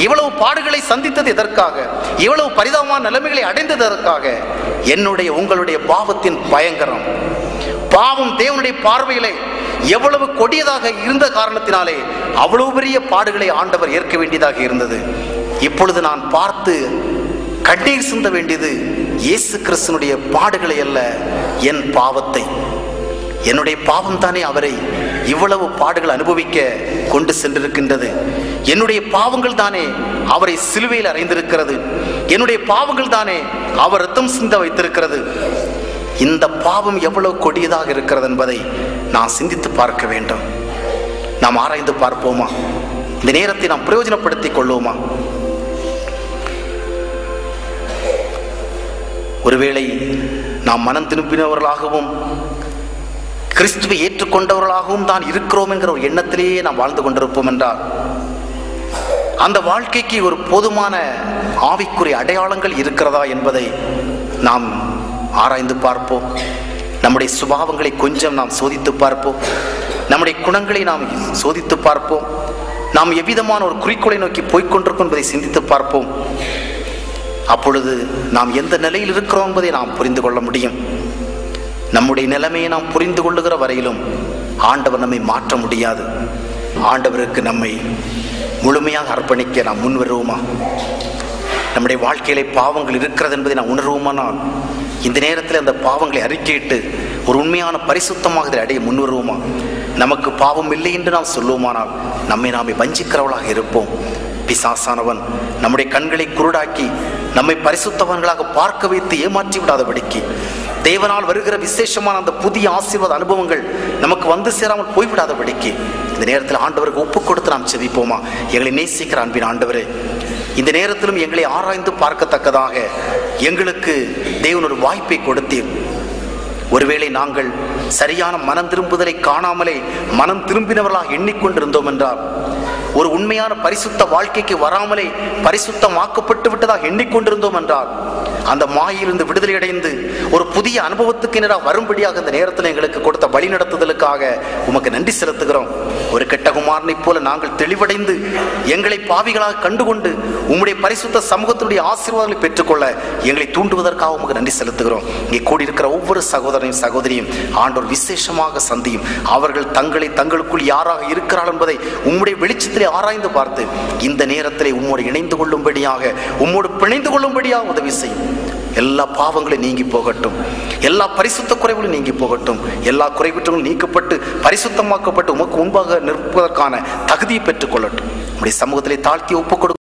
இவ்வளவு பாடுகளை சந்தித்தது எதற்காக? இவ்வளவு பரிதாபமான நிலைமைகளை அடைந்தது எதற்காக? என்னுடைய உங்களுடைய பாவத்தின் பயங்கரம், பாவம் தேவனுடைய பார்வையிலே எவ்வளவு கொடியதாக இருந்த காரணத்தினாலே அவ்வளவு பெரிய பாடுகளை ஆண்டவர் ஏற்க வேண்டியதாக இருந்தது. இப்பொழுது நான் பார்த்து கண்ணீர் சிந்த வேண்டியது இயேசு கிறிஸ்துனுடைய பாடுகளை அல்ல, என் பாவத்தை. என்னுடைய பாவம் தானே அவரை இவ்வளவு பாடுகள் அனுபவிக்க கொண்டு சென்றிருக்கின்றது. என்னுடைய பாவங்கள் தானே அவரை சிலுவையில் அறைந்திருக்கிறது. என்னுடைய பாவங்கள் தானே அவர் ரத்தம் சிந்த வைத்திருக்கிறது. இந்த பாவம் எவ்வளவு கொடியதாக இருக்கிறது என்பதை நான் சிந்தித்து பார்க்க வேண்டும். நாம் ஆராய்ந்து பார்ப்போமா? இந்த நேரத்தை நாம் பிரயோஜனப்படுத்திக் கொள்வோமா? ஒருவேளை நாம் மனம் திரும்பினவர்களாகவும் கிறிஸ்துவை ஏற்றுக்கொண்டவர்களாகவும் தான் இருக்கிறோம் என்கிற ஒரு எண்ணத்திலேயே நாம் வாழ்ந்து கொண்டிருப்போம் என்றால், அந்த வாழ்க்கைக்கு ஒரு போதுமான ஆவிக்குரிய அடையாளங்கள் இருக்கிறதா என்பதை நாம் ஆராய்ந்து பார்ப்போம். நம்முடைய சுபாவங்களை கொஞ்சம் நாம் சோதித்து பார்ப்போம். நம்முடைய குணங்களை நாம் சோதித்து பார்ப்போம். நாம் எவ்விதமான ஒரு குறிக்கோளை நோக்கி போய்கொண்டிருக்கும் என்பதை சிந்தித்து பார்ப்போம். அப்பொழுது நாம் எந்த நிலையில் இருக்கிறோம் என்பதை நாம் புரிந்து கொள்ள முடியும். நம்முடைய நிலைமையை நாம் புரிந்து கொள்ளுகிற வரையிலும் ஆண்டவர் நம்மை மாற்ற முடியாது. ஆண்டவருக்கு நம்மை முழுமையாக அர்ப்பணிக்க நாம் முன் வருவோமா? நம்முடைய வாழ்க்கையிலே பாவங்கள் இருக்கிறது என்பதை நாம் உணர்வோமானால் இந்த நேரத்தில் அந்த பாவங்களை அறிக்கையிட்டு ஒரு உண்மையான பரிசுத்தமாக இதை அடைய முன் வருவோமா? நமக்கு பாவம் இல்லை என்று நாம் சொல்லுவோமானால் நம்மை நாமே வஞ்சிக்கிறவர்களாக இருப்போம். பிசாசானவன் நம்முடைய கண்களை குருடாக்கி நம்மை பரிசுத்தவன்களாக பார்க்க வைத்து ஏமாற்றி விடாதபடிக்கு, தேவனால் வருகிற விசேஷமான அந்த புதிய ஆசீர்வாத அனுபவங்கள் நமக்கு வந்து சேராமல் போய்விடாதபடிக்கு இந்த நேரத்தில் ஆண்டவருக்கு ஒப்புக் கொடுத்து நாம் செபிப்போமா? எங்களை நேசிக்கிற அன்பின் ஆண்டவரே, இந்த நேரத்திலும் எங்களை ஆராய்ந்து பார்க்கத்தக்கதாக எங்களுக்கு தேவன் ஒரு வாய்ப்பை கொடுத்தீர். ஒருவேளை நாங்கள் சரியான மனம் திரும்புதலை காணாமலே மனம் திரும்பினவர்களாக எண்ணிக்கொண்டிருந்தோம் என்றால், ஒரு உண்மையான பரிசுத்த வாழ்க்கைக்கு வராமலே பரிசுத்தமாக்கப்பட்டு விட்டதாக எண்ணிக்கொண்டிருந்தோம் என்றால், அந்த மாயிலிருந்து விடுதலை அடைந்து ஒரு புதிய அனுபவத்துக்கு நேராக வரும்படியாக இந்த நேரத்தில் எங்களுக்கு கொடுத்த வழி நடத்துதலுக்காக உமக்கு நன்றி செலுத்துகிறோம். ஒரு கெட்ட குமாரனை போல நாங்கள் தெளிவடைந்து எங்களை பாவிகளாக கண்டுகொண்டு உம்முடைய பரிசுத்த சமூகத்தினுடைய ஆசீர்வாதங்களை பெற்றுக்கொள்ள எங்களை தூண்டுவதற்காக உமக்கு நன்றி செலுத்துகிறோம். இங்கே கூடியிருக்கிற ஒவ்வொரு சகோதரனையும் சகோதரியும் ஆண்டவர் விசேஷமாக சந்தியும். அவர்கள் தங்களுக்குள் யாராக இருக்கிறார்கள் என்பதை உம்முடைய வெளிச்சத்திலே ஆராய்ந்து பார்த்து இந்த நேரத்திலே உம்மோடு இணைந்து கொள்ளும்படியாக, உம்மோடு பிணைந்து கொள்ளும்படியாக உதவி செய்யும். எல்லா பாவங்களும் நீங்கி போகட்டும், எல்லா பரிசுத்த குறைவுகளும் நீங்கி போகட்டும், எல்லா குறைகுற்றங்களும் நீக்கப்பட்டு பரிசுத்தமாக்கப்பட்டு உமக்கு முன்பாக நிற்பதற்கான தகுதியை பெற்றுக் கொள்ளட்டும். உம்முடைய சமூகத்திலே தாழ்த்தி ஒப்புக்